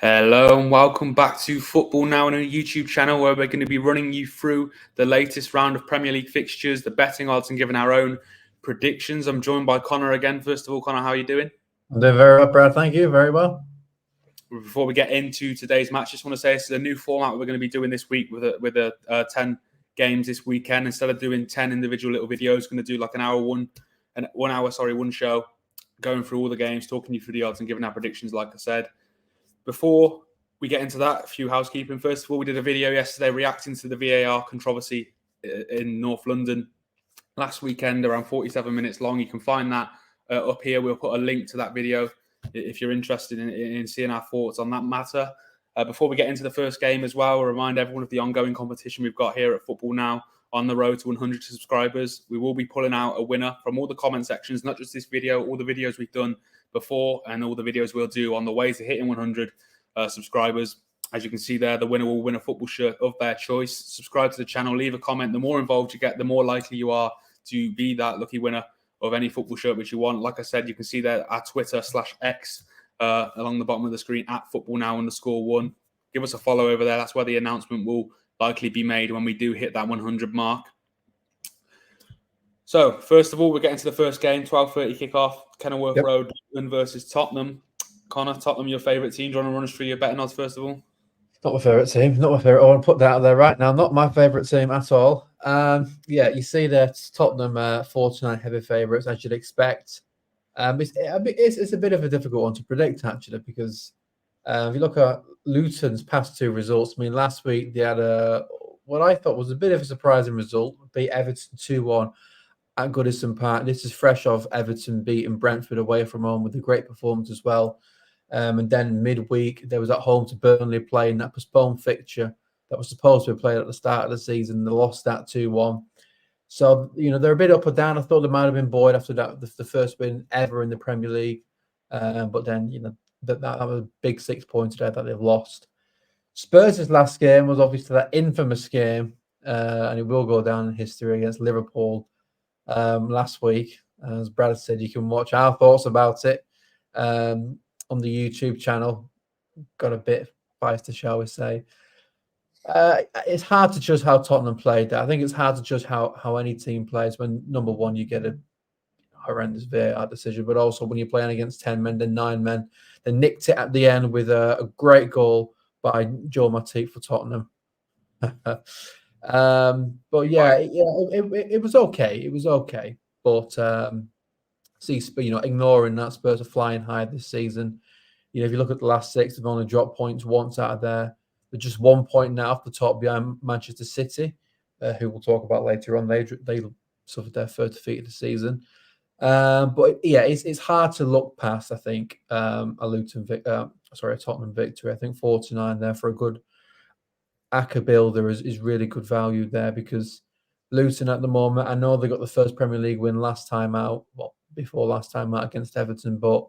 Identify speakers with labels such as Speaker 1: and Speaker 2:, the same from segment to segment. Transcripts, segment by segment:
Speaker 1: Hello and welcome back to Football Now on a YouTube channel where we're going to be running you through the latest round of Premier League fixtures, the betting odds and giving our own predictions. I'm joined by Connor again. First of all, Connor, how are you doing?
Speaker 2: I'm doing very well, Brad. Thank you. Very well.
Speaker 1: Before we get into today's match, just want to say this is a new format we're going to be doing this week with 10 games this weekend. Instead of doing 10 individual little videos, going to do like one show, going through all the games, talking you through the odds and giving our predictions, like I said. Before we get into that, a few housekeeping. First of all, we did a video yesterday reacting to the VAR controversy in North London last weekend, around 47 minutes long. You can find that up here. We'll put a link to that video if you're interested in seeing our thoughts on that matter. Before we get into the first game as well, I'll remind everyone of the ongoing competition we've got here at Football Now on the road to 100 subscribers. We will be pulling out a winner from all the comment sections, not just this video, all the videos we've done before and all the videos we'll do on the way to hitting 100 subscribers. As you can see there, the winner will win a football shirt of their choice. Subscribe to the channel, leave a comment. The more involved you get, the more likely you are to be that lucky winner of any football shirt which you want. Like I said, you can see there our Twitter/X along the bottom of the screen at footballnow_1. Give us a follow over there. That's where the announcement will likely be made when we do hit that 100 mark. So, first of all, we're getting to the first game, 12:30 kickoff, Kenilworth Road, Luton versus Tottenham. Connor, Tottenham, your favourite team. Do you want to run us through your betting odds first of all?
Speaker 2: Not my favourite team. Not my favourite. I want to put that out there right now. Not my favourite team at all. You see that Tottenham 49 heavy favourites, as you'd expect. It's a bit of a difficult one to predict, actually, because if you look at Luton's past two results, I mean, last week they had what I thought was a bit of a surprising result, beat Everton 2-1 at Goodison Park. This is fresh off Everton beating Brentford away from home with a great performance as well. And then midweek, they was at home to Burnley playing that postponed fixture that was supposed to be played at the start of the season. They lost that 2-1. So, they're a bit up or down. I thought they might have been buoyed after that, the first win ever in the Premier League. But then, that was a big 6 points there that they've lost. Spurs' last game was obviously that infamous game, and it will go down in history against Liverpool last week. As Brad said, you can watch our thoughts about it on the YouTube channel. Got a bit biased, shall we say. It's hard to judge how Tottenham played. I think it's hard to judge how any team plays when, number one, you get a horrendous VAR decision, but also when you're playing against 10 men, then 9 men. They nicked it at the end with a great goal by Joe Matip for Tottenham. But yeah, it was okay. It was okay. But ignoring that, Spurs are flying high this season. If you look at the last 6, they've only dropped points once out of there. They're just 1 point now off the top behind Manchester City, who we'll talk about later on. They suffered their third defeat of the season. But yeah, it's hard to look past, I think, a Tottenham victory. I think 49 there for a good ACCA builder is really good value there, because Luton at the moment, I know they got the first Premier League win before last time out against Everton, but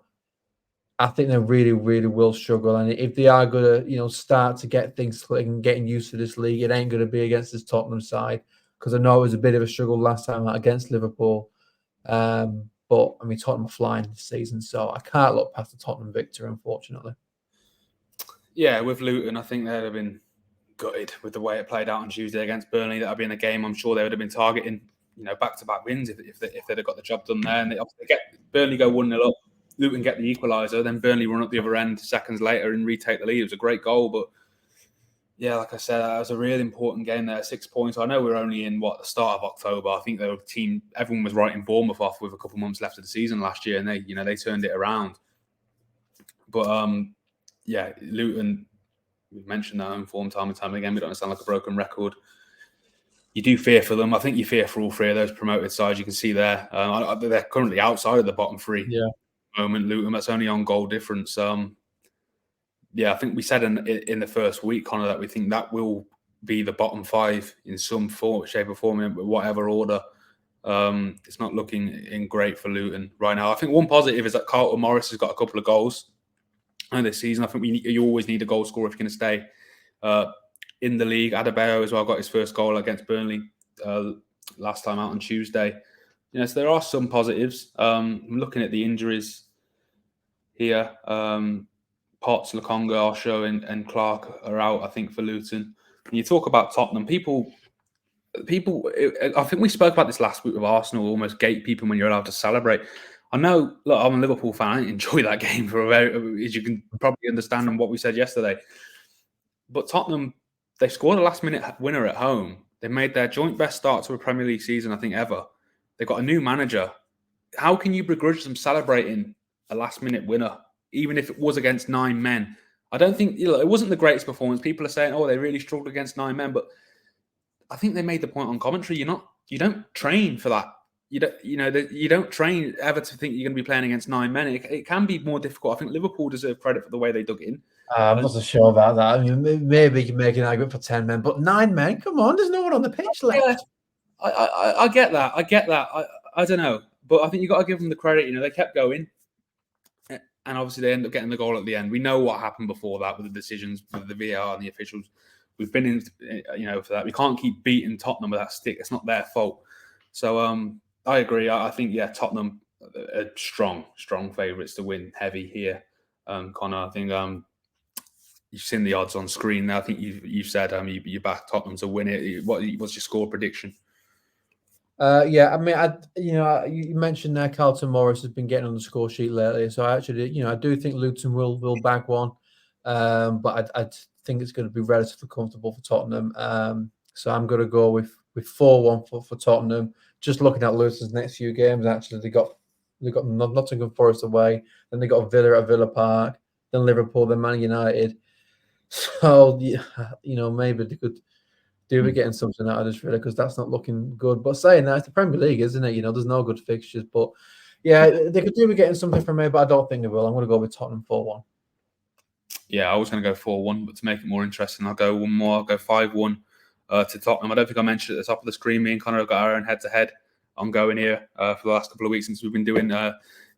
Speaker 2: I think they really, really will struggle. And if they are going to, start to get things clicking and getting used to this league, it ain't going to be against this Tottenham side, because I know it was a bit of a struggle last time out against Liverpool. But I mean, Tottenham are flying this season, so I can't look past the Tottenham victory, unfortunately.
Speaker 1: Yeah, with Luton, I think they'd have been gutted with the way it played out on Tuesday against Burnley. That would be in a game I'm sure they would have been targeting, back-to-back wins if they'd have got the job done there. And they get Burnley go 1-0 up, Luton get the equaliser, then Burnley run up the other end seconds later and retake the lead. It was a great goal, but yeah, like I said, that was a really important game there. 6 points. I know we're only in the start of October. I think the team, everyone was writing Bournemouth off with a couple of months left of the season last year, and they turned it around. But yeah, Luton, we've mentioned that home form time and time again. We don't sound like a broken record. You do fear for them. I think you fear for all three of those promoted sides. You can see there, they're currently outside of the bottom three.
Speaker 2: Yeah.
Speaker 1: At the moment, Luton, that's only on goal difference. Yeah, I think we said in the first week, Connor, that we think that will be the bottom 5 in some form, shape or form, in whatever order. It's not looking in great for Luton right now. I think one positive is that Carlton Morris has got a couple of goals this season. I think you always need a goal scorer if you're going to stay in the league. Adebayo as well got his first goal against Burnley last time out on Tuesday. So there are some positives. I'm looking at the injuries here. Potts, Lokonga, Osho, and Clark are out, I think, for Luton. When you talk about Tottenham, people, I think we spoke about this last week with Arsenal, almost gatekeeping when you're allowed to celebrate. I know, look, I'm a Liverpool fan. I didn't enjoy that game for as you can probably understand on what we said yesterday. But Tottenham, they scored a last-minute winner at home. They made their joint best start to a Premier League season, I think, ever. They've got a new manager. How can you begrudge them celebrating a last-minute winner, even if it was against 9 men? I don't think, it wasn't the greatest performance. People are saying, oh, they really struggled against 9 men, but I think they made the point on commentary. You don't train for that. You don't train ever to think you're going to be playing against 9 men. It can be more difficult. I think Liverpool deserve credit for the way they dug in.
Speaker 2: I'm not so sure about that. I mean, maybe you can make an argument for 10 men, but 9 men, come on, there's no one on the pitch left.
Speaker 1: Yeah, I get that. I don't know, but I think you got to give them the credit. They kept going, and obviously they end up getting the goal at the end. We know what happened before that with the decisions, with the VAR and the officials. We've been in, for that. We can't keep beating Tottenham with that stick. It's not their fault. So I agree. I think Tottenham are strong favourites to win heavy here. Connor, I think you've seen the odds on screen now. I think you've said you back Tottenham to win it. What's your score prediction?
Speaker 2: Yeah, I mean, you mentioned there Carlton Morris has been getting on the score sheet lately, so I do think Luton will bag one, but I think it's going to be relatively comfortable for Tottenham. So I'm going to go with 4-1 for Tottenham. Just looking at Luton's next few games, actually they got Nottingham Forest away, then they got Villa at Villa Park, then Liverpool, then Man United. So maybe they could do be getting something out of this really, because that's not looking good. But saying that, it's the Premier League, isn't it? There's no good fixtures, but yeah, they could do be getting something from me, but I don't think they will. I'm going to go with Tottenham 4-1.
Speaker 1: Yeah, I was going to go 4-1, but to make it more interesting, I'll go one more. I'll go 5-1 to Tottenham. I don't think I mentioned at the top of the screen, me and Connor have got our own head-to-head ongoing here for the last couple of weeks since we've been doing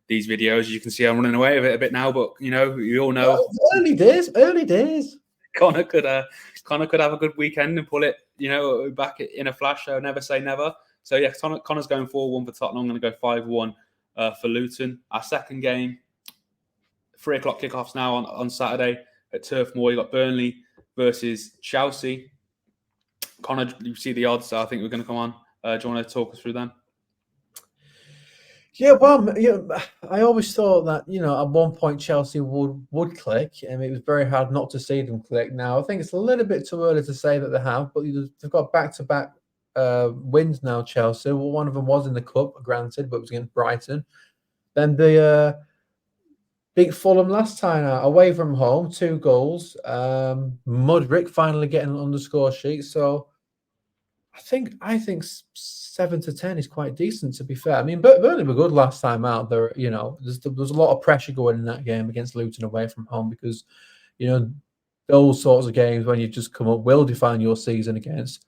Speaker 1: these videos. As you can see, I'm running away with it a bit now, but you all know.
Speaker 2: Early days.
Speaker 1: Connor could have a good weekend and pull it, back in a flash. So never say never. So yeah, Connor's going 4-1 for Tottenham. I'm going to go 5-1 for Luton. Our second game, 3 o'clock kickoffs now on Saturday at Turf Moor. You got Burnley versus Chelsea. Connor, you see the odds. So I think we're going to come on. Do you want to talk us through them?
Speaker 2: Yeah, well, I always thought that at one point Chelsea would click, and it was very hard not to see them click. Now I think it's a little bit too early to say that they have, but they've got back-to-back wins now. Chelsea, well, one of them was in the cup, granted, but it was against Brighton. Then they beat Fulham last time out away from home, 2 goals. Mudryk finally getting on the score sheet, so I think 7-10 is quite decent, to be fair. I mean, Burnley were good last time out. There was a lot of pressure going in that game against Luton away from home, because those sorts of games when you just come up will define your season against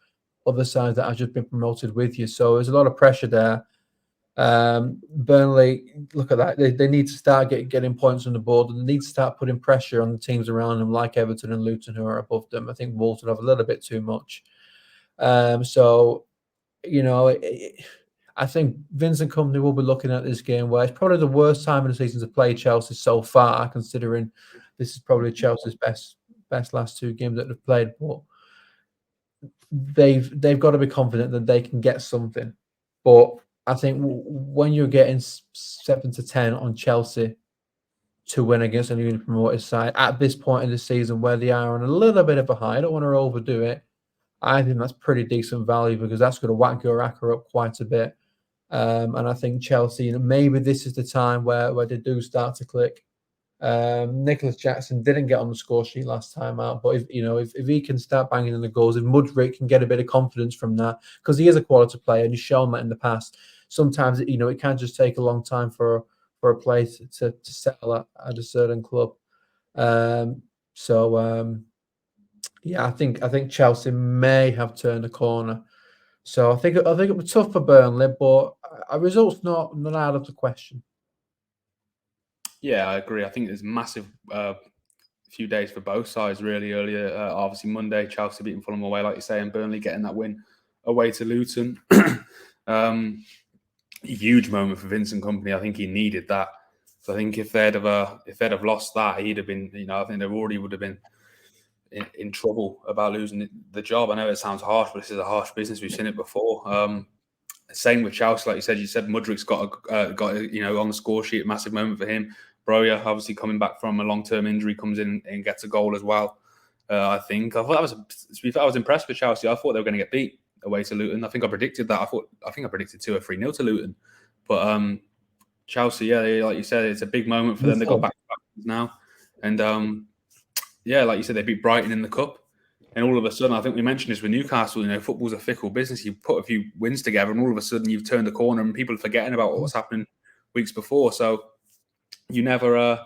Speaker 2: other sides that have just been promoted with you. So there's a lot of pressure there. Burnley, look at that. They need to start getting points on the board, and they need to start putting pressure on the teams around them, like Everton and Luton, who are above them. I think Wolves would have a little bit too much. I think Vincent Kompany will be looking at this game where it's probably the worst time in the season to play Chelsea so far, considering this is probably Chelsea's best last 2 games that they've played. But they've got to be confident that they can get something. But I think when you're getting 7-10 on Chelsea to win against a newly promoted side at this point in the season, where they are on a little bit of a high, I don't want to overdo it. I think that's pretty decent value, because that's going to whack your racker up quite a bit. And I think Chelsea, maybe this is the time where they do start to click. Nicholas Jackson didn't get on the score sheet last time out, but if he can start banging in the goals, if Mudryk can get a bit of confidence from that, because he is a quality player and he's shown that in the past. Sometimes it can just take a long time for a player to settle at a certain club. Yeah, I think Chelsea may have turned a corner. So I think it would be tough for Burnley, but a result's not out of the question.
Speaker 1: Yeah, I agree. I think there's massive few days for both sides, really. Earlier, obviously Monday, Chelsea beating Fulham away, like you say, and Burnley getting that win away to Luton. Huge moment for Vincent Kompany. I think he needed that. So I think if they'd have lost that, he'd have been, I think they already would have been in trouble about losing the job. I know it sounds harsh, but this is a harsh business. We've seen it before. Same with Chelsea, like you said. You said Mudrik's got on the score sheet, a massive moment for him. Broja, obviously coming back from a long-term injury, comes in and gets a goal as well. I think I was impressed with Chelsea. I thought they were going to get beat away to Luton. I think I predicted that. I think I predicted 2 or 3-0 to Luton. But Chelsea, yeah, like you said, it's a big moment for them. They got back now, and like you said, they beat Brighton in the cup. And all of a sudden, I think we mentioned this with Newcastle, football's a fickle business. You put a few wins together and all of a sudden you've turned the corner and people are forgetting about what was happening weeks before. So you never,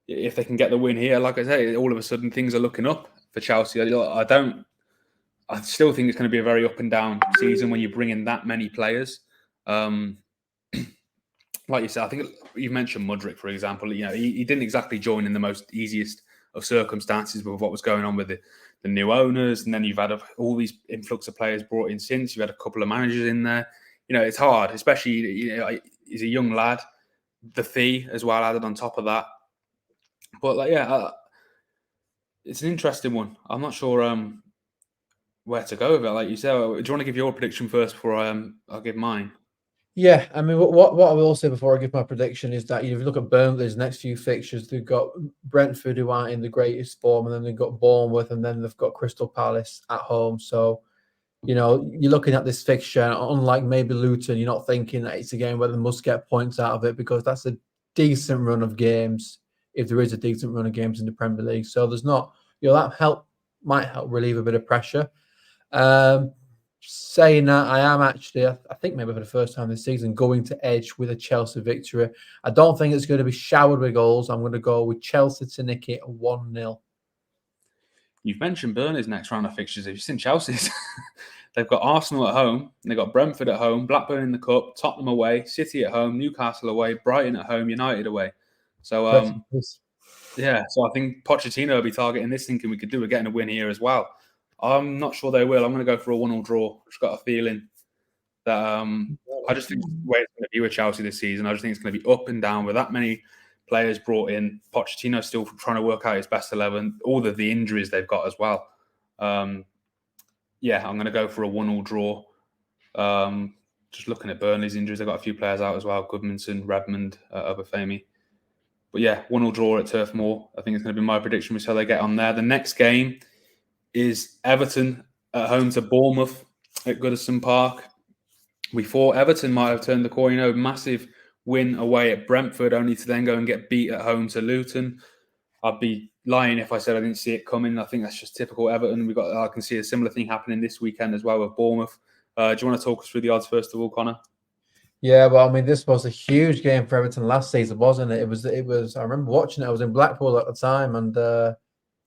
Speaker 1: if they can get the win here, like I say, all of a sudden things are looking up for Chelsea. I still think it's going to be a very up and down season when you bring in that many players. Like you said, I think you mentioned Mudryk, for example. He didn't exactly join in the most easiest of circumstances with what was going on with the new owners, and then you've had all these influx of players brought in since. You've had a couple of managers in there. It's hard, especially he's a young lad. The fee as well added on top of that. But it's an interesting one. I'm not sure where to go with it. Like you said, do you want to give your prediction first before I'll give mine?
Speaker 2: Yeah, I mean, what I will say before I give my prediction is that if you look at Burnley's next few fixtures, they've got Brentford, who aren't in the greatest form, and then they've got Bournemouth, and then they've got Crystal Palace at home. So, you're looking at this fixture, unlike maybe Luton, you're not thinking that it's a game where they must get points out of it, because that's a decent run of games, if there is a decent run of games in the Premier League. So there's not, that might help relieve a bit of pressure. Saying that, I am actually, I think maybe for the first time this season, going to edge with a Chelsea victory. I don't think it's going to be showered with goals. I'm going to go with Chelsea to nick it 1-0.
Speaker 1: You've mentioned Burnley's next round of fixtures. Have you seen Chelsea's? They've got Arsenal at home, they've got Brentford at home, Blackburn in the cup, Tottenham away, City at home, Newcastle away, Brighton at home, United away. So, so I think Pochettino will be targeting this, thinking we could do getting a win here as well. I'm not sure they will. I'm going to go for a 1-1 draw. Just got a feeling that I just think the way it's going to be with Chelsea this season, I just think it's going to be up and down with that many players brought in. Pochettino still trying to work out his best 11, all of the injuries they've got as well. I'm going to go for a 1-1 draw. Just looking at Burnley's injuries, they've got a few players out as well. Goodmanson, Redmond, Obafemi. But 1-1 draw at Turf Moor. I think it's going to be my prediction. We see how they get on there. The next game is Everton at home to Bournemouth at Goodison Park. We thought Everton might have turned the corner, massive win away at Brentford, only to then go and get beat at home to Luton. I'd be lying if I said I didn't see it coming. I think that's just typical Everton. I can see a similar thing happening this weekend as well with Bournemouth. Do you want to talk us through the odds first of all, Connor?
Speaker 2: Yeah, well, I mean, this was a huge game for Everton last season, wasn't it? It was. I remember watching it. I was in Blackpool at the time, and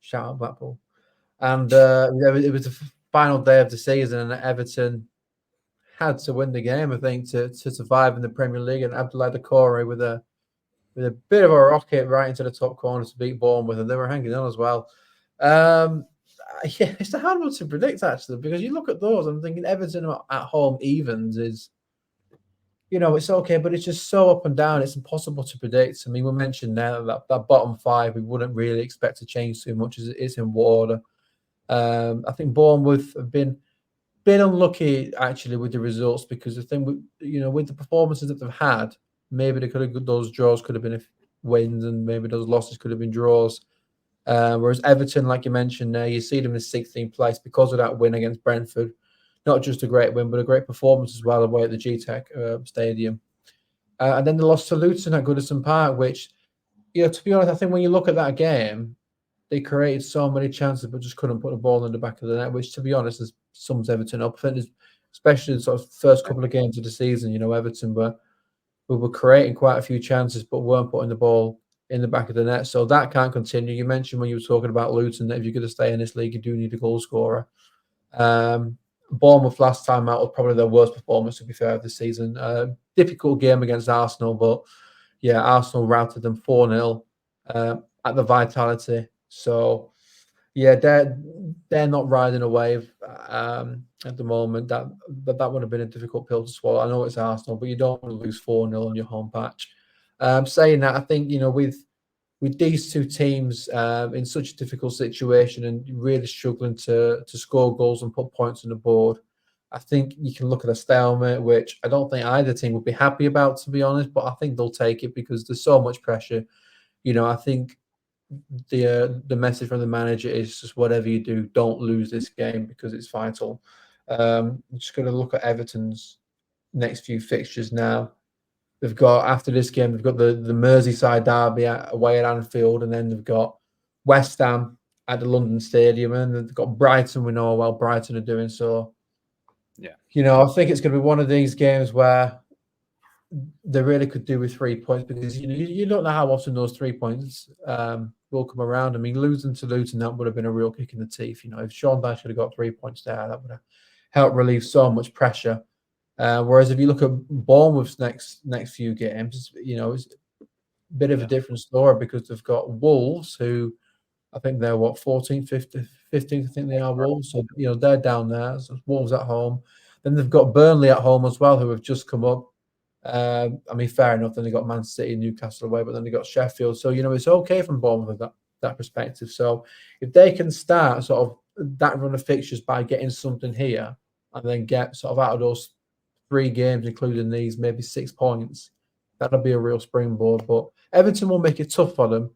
Speaker 2: shout out Blackpool. And it was the final day of the season, and Everton had to win the game, I think, to survive in the Premier League. And Abdoulaye Doucouré with a bit of a rocket right into the top corner to beat Bournemouth, and they were hanging on as well. It's a hard one to predict, actually, because you look at those, I'm thinking Everton at home evens is, it's okay, but it's just so up and down. It's impossible to predict. I mean, we mentioned now that bottom 5, we wouldn't really expect to change too much as it is in water. I think Bournemouth have been unlucky actually with the results, because the thing with the performances that they've had, maybe those draws could have been wins, and maybe those losses could have been draws. Whereas Everton, like you mentioned, you see them in 16th place because of that win against Brentford. Not just a great win, but a great performance as well away at the GTEC Stadium. And then they lost to Luton at Goodison Park, which, to be honest, I think when you look at that game, they created so many chances but just couldn't put the ball in the back of the net, which, to be honest, sums Everton up. I think especially the sort of first couple of games of the season, Everton were creating quite a few chances but weren't putting the ball in the back of the net. So that can't continue. You mentioned when you were talking about Luton that if you're going to stay in this league, you do need a goal scorer. Bournemouth last time out was probably their worst performance, to be fair, of the season. Difficult game against Arsenal, but Arsenal routed them 4-0 at the Vitality. So they're not riding a wave at the moment. That would have been a difficult pill to swallow. I know it's Arsenal, but you don't want to lose 4-0 on your home patch. Saying that, I think with these two teams in such a difficult situation and really struggling to score goals and put points on the board, I think you can look at a stalemate, which I don't think either team would be happy about, to be honest. But I think they'll take it because there's so much pressure. I think the message from the manager is just whatever you do, don't lose this game because it's vital. I'm just going to look at Everton's next few fixtures now. They've got, after this game, they've got the Merseyside derby away at Anfield, and then they've got West Ham at the London Stadium, and they've got Brighton. We know how well Brighton are doing. So,
Speaker 1: yeah,
Speaker 2: I think it's going to be one of these games where they really could do with 3 points because you don't know how often those 3 points will come around. I mean, losing to Luton, that would have been a real kick in the teeth. If Sean Dyche had got 3 points there, that would have helped relieve so much pressure. Whereas if you look at Bournemouth's next few games, it's a bit of a different story because they've got Wolves, who I think they're 14th, 15th, I think they are, Wolves. So, they're down there. So Wolves at home. Then they've got Burnley at home as well, who have just come up. I mean, fair enough. Then they got Man City, Newcastle away, but then they got Sheffield. So, it's okay from Bournemouth that perspective. So if they can start sort of that run of fixtures by getting something here and then get sort of out of those 3 games, including these, maybe 6 points, that'll be a real springboard. But Everton will make it tough for them.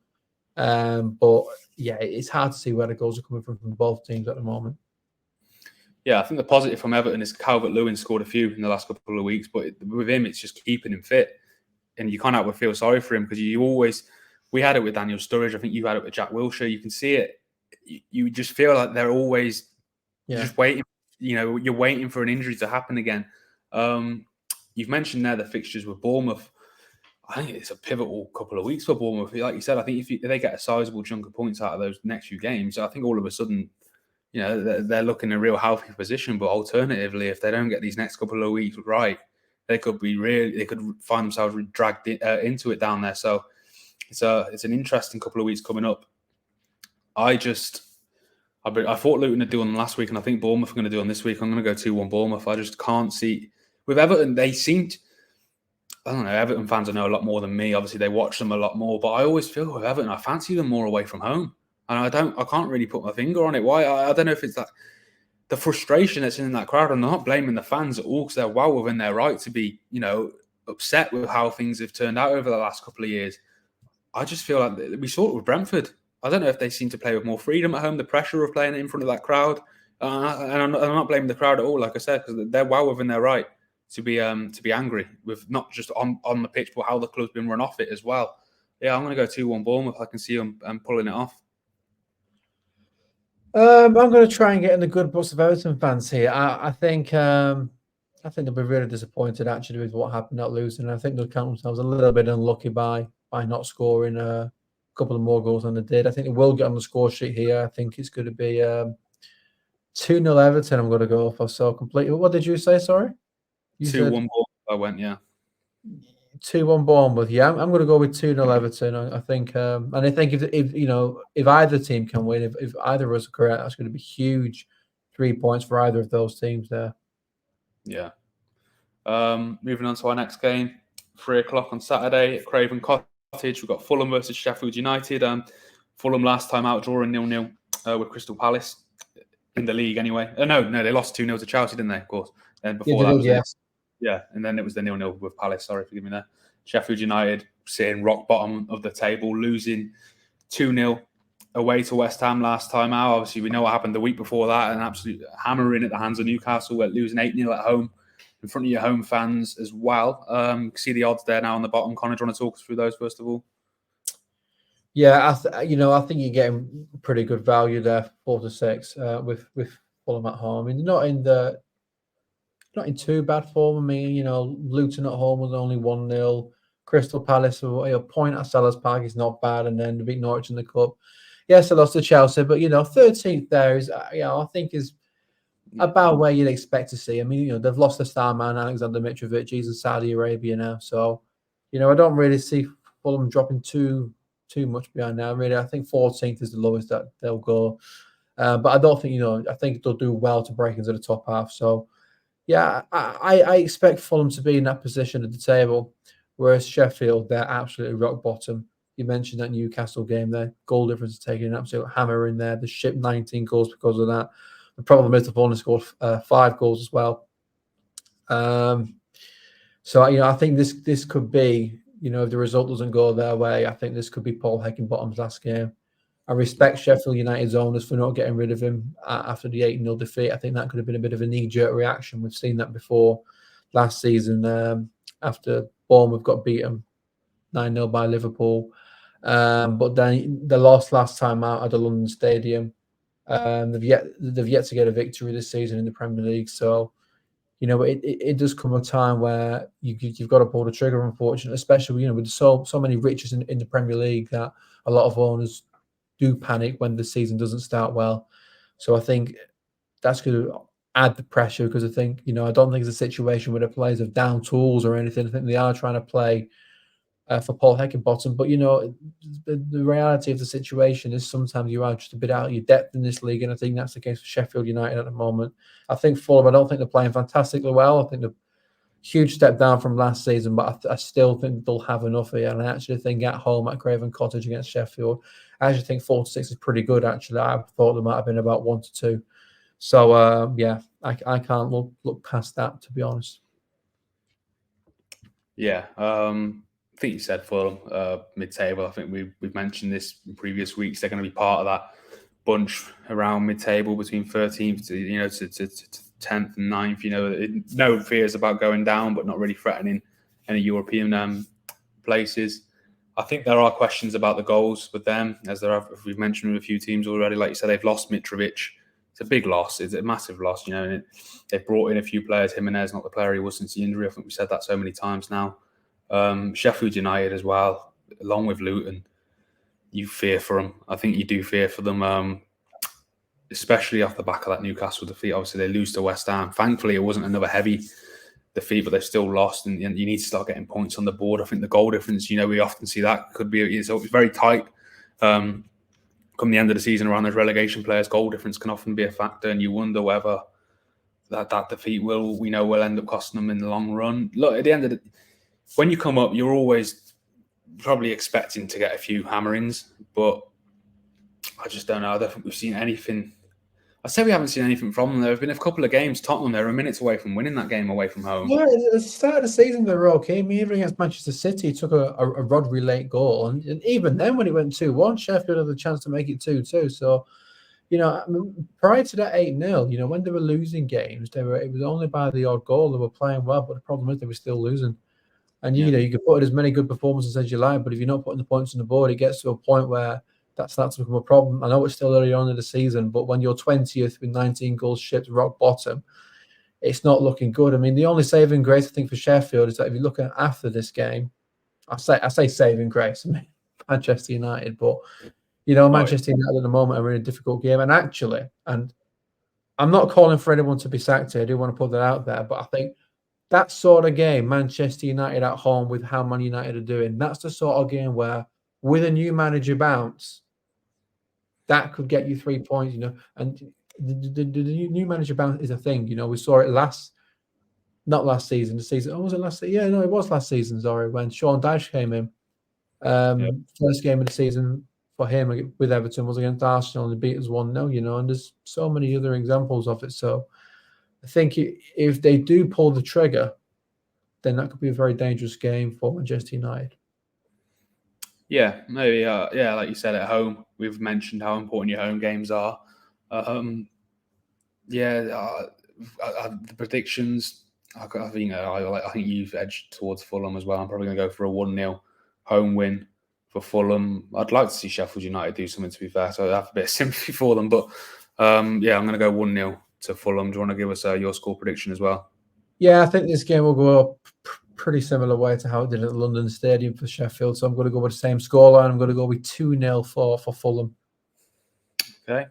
Speaker 2: But yeah, it's hard to see where the goals are coming from both teams at the moment.
Speaker 1: Yeah, I think the positive from Everton is Calvert-Lewin scored a few in the last couple of weeks, but with him, it's just keeping him fit. And you can't help but feel sorry for him because we had it with Daniel Sturridge. I think you had it with Jack Wilshere. You can see it. You just feel like they're always just waiting. You're waiting for an injury to happen again. You've mentioned there the fixtures with Bournemouth. I think it's a pivotal couple of weeks for Bournemouth. Like you said, I think if they get a sizable chunk of points out of those next few games, I think all of a sudden, they're looking in a real healthy position. But alternatively, if they don't get these next couple of weeks right, they could find themselves dragged into it down there. So it's an interesting couple of weeks coming up. I thought Luton would do on last week, and I think Bournemouth are going to do on this week. I'm going to go 2-1 Bournemouth. I just can't see with Everton. They seemed, I don't know. Everton fans know a lot more than me. Obviously, they watch them a lot more. But I always feel with Everton, I fancy them more away from home, and I can't really put my finger on it. Why? I don't know if it's that the frustration that's in that crowd. I'm not blaming the fans at all because they're well within their right to be, upset with how things have turned out over the last couple of years. I just feel like we saw it with Brentford. I don't know if they seem to play with more freedom at home, the pressure of playing in front of that crowd. And I'm not blaming the crowd at all, like I said, because they're well within their right to be angry with not just on the pitch, but how the club's been run off it as well. Yeah, I'm going to go 2-1 Bournemouth. I can see them pulling it off.
Speaker 2: I'm going to try and get in the good books of Everton fans here. I think they'll be really disappointed actually with what happened, not losing. I think they'll count themselves a little bit unlucky by not scoring a couple of more goals than they did. I think they will get on the score sheet here. I think it's going to be 2-0 Everton. I'm going to go for. So completely. What did you say? Sorry,
Speaker 1: 2-1 Bournemouth. I went, yeah.
Speaker 2: 2-1 Bournemouth. Yeah, I'm going to go with 2-0 Everton. I think, and I think if either team can win, if either of us are correct, that's going to be huge. 3 points for either of those teams there.
Speaker 1: Yeah. Moving on to our next game, 3:00 on Saturday at Craven Cottage. We've got Fulham versus Sheffield United. Fulham last time out drawing 0-0 with Crystal Palace in the league anyway. No, they lost 2-0 to Chelsea, didn't they? Of course. And before that was
Speaker 2: yes.
Speaker 1: Yeah, and then it was the 0-0 with Palace. Sorry, forgive me there. Sheffield United sitting rock bottom of the table, losing 2-0 away to West Ham last time out. Obviously, we know what happened the week before that, an absolute hammering at the hands of Newcastle, losing 8-0 at home in front of your home fans as well. You can see the odds there now on the bottom. Connor, do you want to talk us through those first of all?
Speaker 2: Yeah, I think you're getting pretty good value there, 4-6 with Fulham at home. I mean, not in too bad form. I mean, Luton at home was only 1-0. Crystal Palace, a point at Sellers Park is not bad, and then to beat Norwich in the cup. Yes, they lost to Chelsea, but 13th there is, I think is about where you'd expect to see. I mean, they've lost the star man Alexander Mitrovic. He's in Saudi Arabia now, so I don't really see Fulham dropping too much behind now. Really, I think 14th is the lowest that they'll go, but I don't think I think they'll do well to break into the top half. So, yeah, I expect Fulham to be in that position at the table. Whereas Sheffield, they're absolutely rock bottom. You mentioned that Newcastle game there. Goal difference is taking an absolute hammer in there. They shipped 19 goals because of that. The problem is they've only scored 5 goals as well. So, I think this could be, if the result doesn't go their way, I think this could be Paul Heckingbottom's last game. I respect Sheffield United's owners for not getting rid of him after the 8-0 defeat. I think that could have been a bit of a knee-jerk reaction. We've seen that before last season after Bournemouth got beaten 9-0 by Liverpool. But then they lost last time out at the London Stadium. They've yet to get a victory this season in the Premier League. So, it does come a time where you've got to pull the trigger, unfortunately, especially with so many riches in the Premier League that a lot of owners do panic when the season doesn't start well. So I think that's going to add the pressure because I think, I don't think it's a situation where the players have down tools or anything. I think they are trying to play for Paul Heckingbottom. But, the reality of the situation is sometimes you are just a bit out of your depth in this league. And I think that's the case for Sheffield United at the moment. I think Fulham, I don't think they're playing fantastically well. I think they're a huge step down from last season, but I still think they'll have enough here. And I actually think at home at Craven Cottage against Sheffield, I actually think 4-6 is pretty good, actually. I thought there might have been about 1-2. So, I can't look past that, to be honest.
Speaker 1: Yeah. I think you said Fulham mid-table. I think we've mentioned this in previous weeks. They're going to be part of that bunch around mid-table between 13th to 10th and 9th. No fears about going down, but not really threatening any European places. I think there are questions about the goals with them, as there have. We've mentioned with a few teams already. Like you said, they've lost Mitrovic. It's a big loss. It's a massive loss. They've brought in a few players. Jimenez, not the player he was since the injury. I think we've said that so many times now. Sheffield United as well, along with Luton, you fear for them. I think you do fear for them, especially off the back of that Newcastle defeat. Obviously, they lose to West Ham. Thankfully, it wasn't another heavy defeat, but they've still lost, and you need to start getting points on the board. I think the goal difference, we often see that could be it's very tight. Come the end of the season around those relegation players, goal difference can often be a factor, and you wonder whether that defeat will end up costing them in the long run. Look, at the end of when you come up, you're always probably expecting to get a few hammerings, but I just don't know. I don't think we've seen anything. I say we haven't seen anything from them. There have been a couple of games. Tottenham, they're a minute away from winning that game away from home.
Speaker 2: Yeah, at the start of the season, they were okay. Even against Manchester City, took a Rodri late goal. And even then, when it went 2-1, Sheffield had the chance to make it 2-2. So, prior to that 8-0, when they were losing games, it was only by the odd goal. They were playing well, but the problem is they were still losing. And, you could put in as many good performances as you like, but if you're not putting the points on the board, it gets to a point where that starts to become a problem. I know it's still early on in the season, but when you're 20th with 19 goals shipped, rock bottom, it's not looking good. I mean, the only saving grace, I think, for Sheffield is that if you look at after this game, I say saving grace, I mean, Manchester United, but, Manchester United at the moment are in a difficult game. And actually, and I'm not calling for anyone to be sacked here, I do want to put that out there, but I think that sort of game, Manchester United at home with how Man United are doing, that's the sort of game where, with a new manager bounce, that could get you 3 points, and the new manager bounce is a thing. We saw it not last season, the season. Oh, was it last season? Yeah, no, it was last season, sorry, when Sean Dyche came in. First game of the season for him with Everton was against Arsenal, and they beat us 1-0, and there's so many other examples of it. So I think if they do pull the trigger, then that could be a very dangerous game for Manchester United.
Speaker 1: Yeah, maybe. Like you said, at home, we've mentioned how important your home games are. The predictions. I think you've edged towards Fulham as well. I'm probably going to go for a 1-0 home win for Fulham. I'd like to see Sheffield United do something, to be fair, so I have a bit of sympathy for them. But I'm going to go 1-0 to Fulham. Do you want to give us your score prediction as well?
Speaker 2: Yeah, I think this game will go up pretty similar way to how it did at the London Stadium for Sheffield. So I'm going to go with the same scoreline. I'm going to go with 2-0 for Fulham.
Speaker 1: Okay.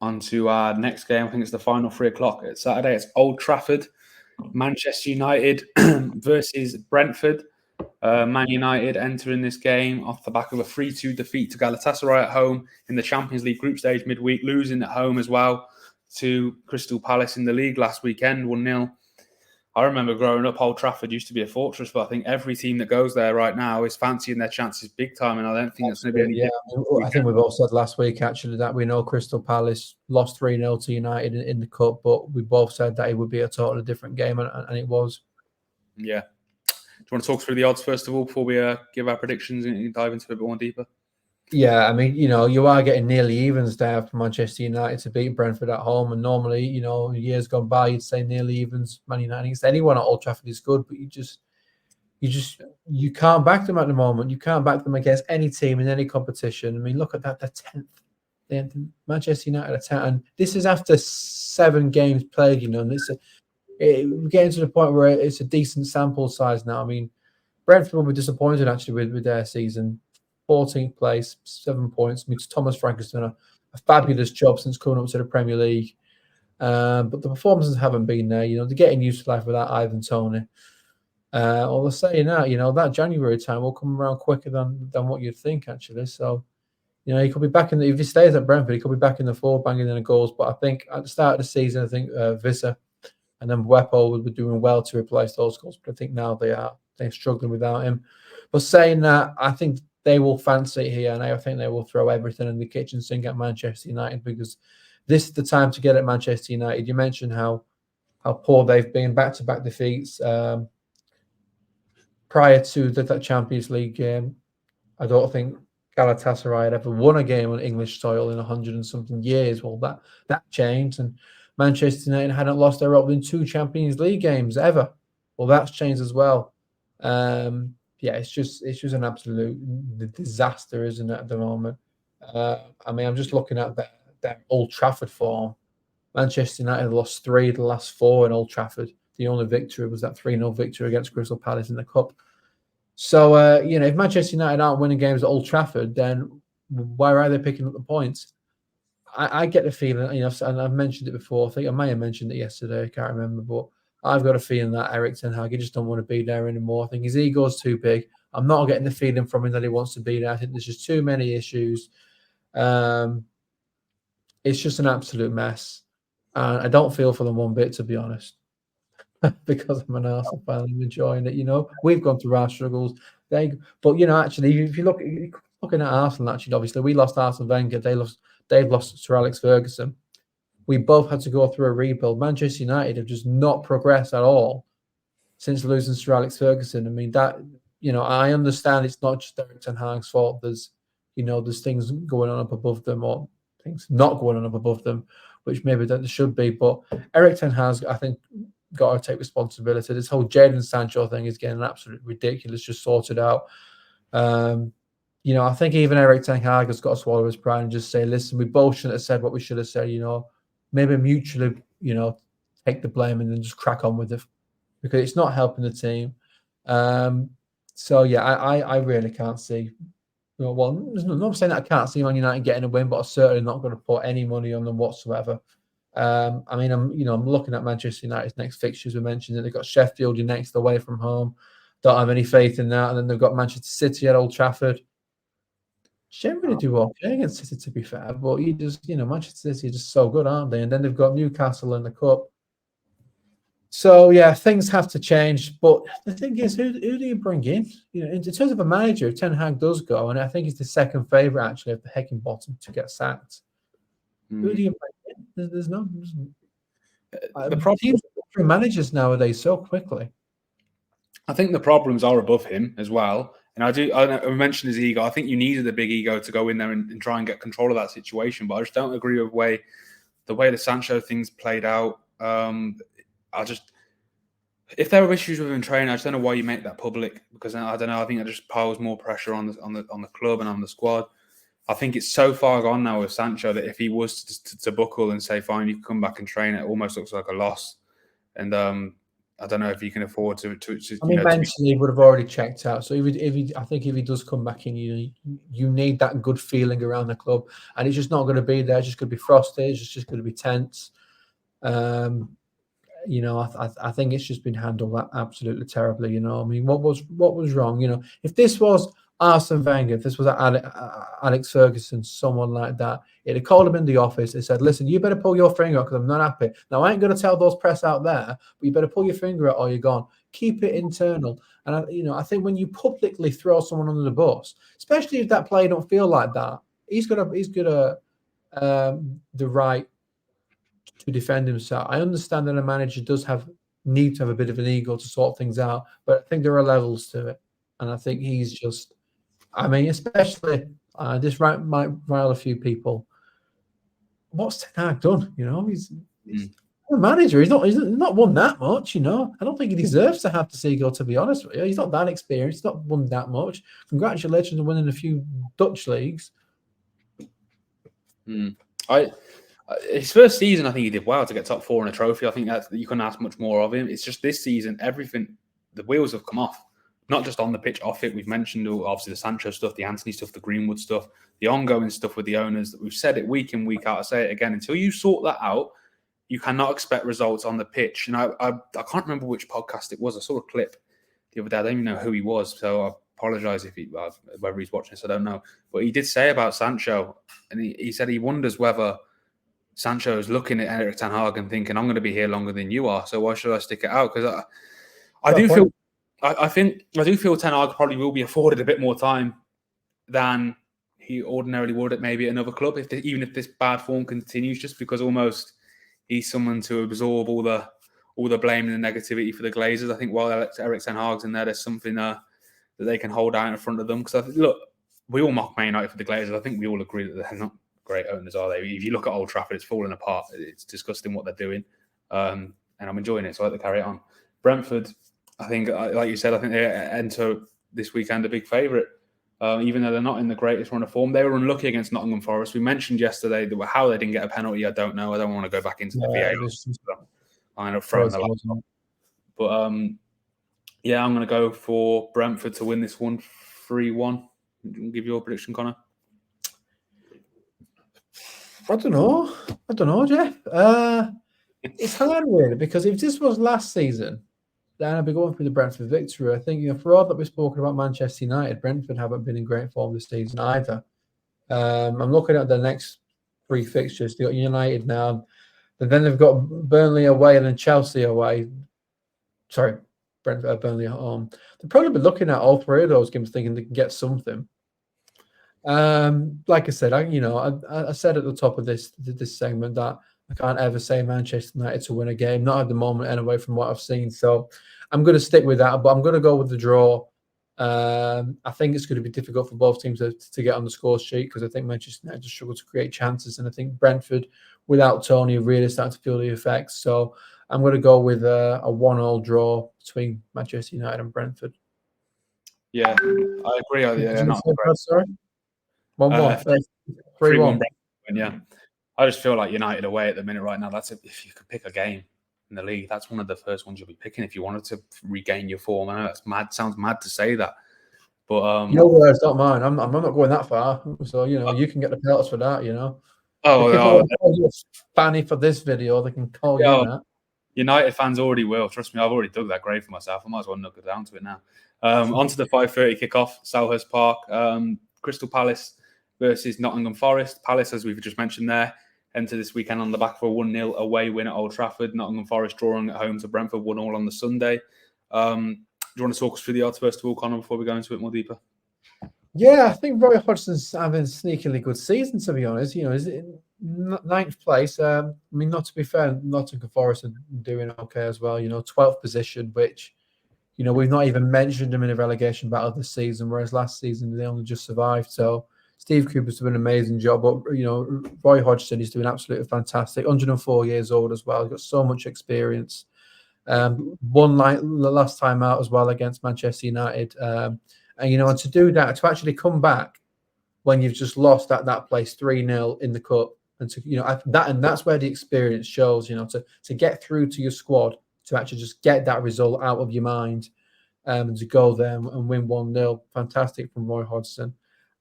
Speaker 1: On to our next game. I think it's the final 3 o'clock. It's Saturday. It's Old Trafford. Manchester United versus Brentford. Man United entering this game off the back of a 3-2 defeat to Galatasaray at home in the Champions League group stage midweek, losing at home as well to Crystal Palace in the league last weekend, 1-0. I remember growing up, Old Trafford used to be a fortress, but I think every team that goes there right now is fancying their chances big time, and I don't think that's going to be any different.
Speaker 2: I think we've all said last week, actually, that we know Crystal Palace lost 3-0 to United in the Cup, but we both said that it would be a totally different game, and it was.
Speaker 1: Yeah. Do you want to talk through the odds first of all before we give our predictions and dive into it a bit more deeper?
Speaker 2: Yeah, I mean, you are getting nearly evens there for Manchester United to beat Brentford at home. And normally, years gone by, you'd say nearly evens. Man United against anyone at Old Trafford is good, but you can't back them at the moment. You can't back them against any team in any competition. I mean, look at that, the 10th. Manchester United are 10th. And this is after 7 games played, and we're getting to the point where it's a decent sample size now. I mean, Brentford will be disappointed actually with their season. 14th place, 7 points. I mean, Thomas Frank has done a fabulous job since coming up to the Premier League. But the performances haven't been there. They're getting used to life without Ivan Toney. Or they're saying that January time will come around quicker than what you'd think, actually. So, he could be back if he stays at Brentford, he could be back in the fold, banging in the goals. But I think at the start of the season, I think Vissa and then Bwepo would be doing well to replace those goals. But I think now they're struggling without him. But saying that, I think they will fancy it here, and I think they will throw everything in the kitchen sink at Manchester United, because this is the time to get at Manchester United. You mentioned how poor they've been, back-to-back defeats. Prior to that Champions League game, I don't think Galatasaray had ever won a game on English soil in 100 and something years. Well, that changed, and Manchester United hadn't lost their opening 2 Champions League games ever. Well, that's changed as well. It's just an absolute disaster, isn't it, at the moment? I mean, I'm just looking at their Old Trafford form. Manchester United lost 3 of the last 4 in Old Trafford. The only victory was that 3-0 victory against Crystal Palace in the Cup. So, if Manchester United aren't winning games at Old Trafford, then why are they picking up the points? I get the feeling, and I've mentioned it before. I think I may have mentioned it yesterday. I can't remember, but I've got a feeling that Erik ten Hag, he just don't want to be there anymore. I think his ego's too big. I'm not getting the feeling from him that he wants to be there. I think there's just too many issues. It's just an absolute mess. And I don't feel for them one bit, to be honest, because I'm an Arsenal fan. I'm enjoying it. We've gone through our struggles. But actually, if you're looking at Arsenal, actually, obviously, we lost Arsene Wenger. They've lost Sir Alex Ferguson. We both had to go through a rebuild. Manchester United have just not progressed at all since losing Sir Alex Ferguson. I mean, I understand it's not just Erik ten Hag's fault. There's things going on up above them, or things not going on up above them, which maybe that there should be. But Erik ten Hag's, I think, got to take responsibility. This whole Jadon Sancho thing is getting absolutely ridiculous, just sorted out. I think even Erik ten Hag has got to swallow his pride and just say, listen, we both shouldn't have said what we should have said, maybe mutually, take the blame and then just crack on with it, because it's not helping the team. I really can't see. Well, I'm not saying that I can't see Man United getting a win, but I'm certainly not going to put any money on them whatsoever. I'm looking at Manchester United's next fixtures. We mentioned that they've got Sheffield next away from home. Don't have any faith in that. And then they've got Manchester City at Old Trafford. Generally do okay against City, to be fair, but Manchester City are just so good, aren't they? And then they've got Newcastle in the Cup. So yeah, things have to change. But the thing is, who do you bring in? In terms of a manager, if Ten Hag does go, and I think he's the second favourite actually of the Heckingbottom to get sacked. Who do you bring in? There's no. The problem teams through managers nowadays so quickly.
Speaker 1: I think the problems are above him as well. And I mentioned his ego. I think you needed a big ego to go in there and try and get control of that situation. But I just don't agree with the way the Sancho things played out. If there were issues with him training, I just don't know why you make that public, because I don't know. I think it just piles more pressure on the club and on the squad. I think it's so far gone now with Sancho that if he was to buckle and say, fine, you can come back and train, it almost looks like a loss. And I don't know if he can afford to.
Speaker 2: Mentally, he would have already checked out. So I think if he does come back in, you need that good feeling around the club, and it's just not going to be there. It's just going to be frosty. It's just going to be tense. I think it's just been handled absolutely terribly. What was wrong? If this was Arsene Wenger, if this was Alex Ferguson, someone like that, he'd have called him in the office and said, listen, you better pull your finger out because I'm not happy. Now, I ain't going to tell those press out there, but you better pull your finger out or you're gone. Keep it internal. And, I think when you publicly throw someone under the bus, especially if that player don't feel like that, he's got the right to defend himself. I understand that a manager does need to have a bit of an ego to sort things out, but I think there are levels to it. And I think he's just, especially this might rile a few people. What's Ten Hag done? He's a manager. He's not won that much. I don't think he deserves to have the Seagull. To be honest with you, he's not that experienced. He's not won that much. Congratulations on winning a few Dutch leagues.
Speaker 1: His first season, I think he did well to get top 4 in a trophy. I think that you couldn't ask much more of him. It's just this season, the wheels have come off. Not just on the pitch, off it. We've mentioned obviously the Sancho stuff, the Antony stuff, the Greenwood stuff, the ongoing stuff with the owners. We've said it week in, week out. I say it again. Until you sort that out, you cannot expect results on the pitch. And I can't remember which podcast it was. I saw a clip the other day. I don't even know who he was, so I apologise if whether he's watching this. I don't know. But he did say about Sancho, and he said he wonders whether Sancho is looking at Erik ten Hag and thinking, I'm going to be here longer than you are, so why should I stick it out? Because I do feel Ten Hag probably will be afforded a bit more time than he ordinarily would at maybe another club, even if this bad form continues, just because almost he's someone to absorb all the blame and the negativity for the Glazers. I think while Erik ten Hag's in there, there's something that they can hold out in front of them. Because look, we all mock Man United for the Glazers. I think we all agree that they're not great owners, are they? If you look at Old Trafford, it's falling apart. It's disgusting what they're doing, and I'm enjoying it, so I like to carry it on. Brentford, I think, like you said, I think they enter this weekend a big favourite, even though they're not in the greatest run of form. They were unlucky against Nottingham Forest. We mentioned yesterday how they didn't get a penalty. I don't know. I don't want to go back into the VAR. I end up throwing the laptop. But I'm going to go for Brentford to win this one 3-1. Give your prediction, Connor.
Speaker 2: I don't know, Jeff. It's hard really, because if this was last season, then I'd be going through the Brentford victory. I think, for all that we've spoken about Manchester United, Brentford haven't been in great form this season either. I'm looking at the next 3 fixtures. They've got United now, and then they've got Burnley away and then Chelsea away. Sorry, Burnley at home. They'll probably be looking at all 3 of those games thinking they can get something. Like I said, I said at the top of this segment that I can't ever say Manchester United to win a game, not at the moment anyway, from what I've seen. So I'm going to stick with that, but I'm going to go with the draw. I think it's going to be difficult for both teams to get on the score sheet, because I think Manchester United just struggle to create chances, and I think Brentford, without Tony, really starting to feel the effects. So I'm going to go with a 1-1 draw between Manchester United and Brentford.
Speaker 1: Yeah, I agree.
Speaker 2: Sorry? 1-1. 3-1.
Speaker 1: Yeah. I just feel like United away at the minute right now. If you could pick a game in the league, that's one of the first ones you'll be picking if you wanted to regain your form. I know that's mad. Sounds mad to say that, but
Speaker 2: your words, not mine. I'm not going that far. So you can get the pelts for that. Fanny for this video, they can call you that.
Speaker 1: United fans already will. Trust me, I've already dug that grave for myself. I might as well knuckle down to it now. On to the 5:30 kickoff, Selhurst Park. Crystal Palace versus Nottingham Forest. Palace, as we've just mentioned there, enter this weekend on the back of a 1-0 away win at Old Trafford. Nottingham Forest drawing at home to Brentford 1-1 on the Sunday. Do you want to talk us through the odds first of all, Connor, before we go into it more deeper?
Speaker 2: Yeah, I think Roy Hodgson's having a sneakily good season, to be honest. He's in 9th place. Not to be fair, Nottingham Forest are doing okay as well. 12th position, which, we've not even mentioned them in a relegation battle this season, whereas last season they only just survived. So Steve Cooper's doing an amazing job. But, Roy Hodgson is doing absolutely fantastic. 104 years old as well. He's got so much experience. Won the last time out as well against Manchester United. And to do that, to actually come back when you've just lost at that place 3-0 in the cup, and to that's where the experience shows. To get through to your squad, to actually just get that result out of your mind, and to go there and win 1-0, fantastic from Roy Hodgson.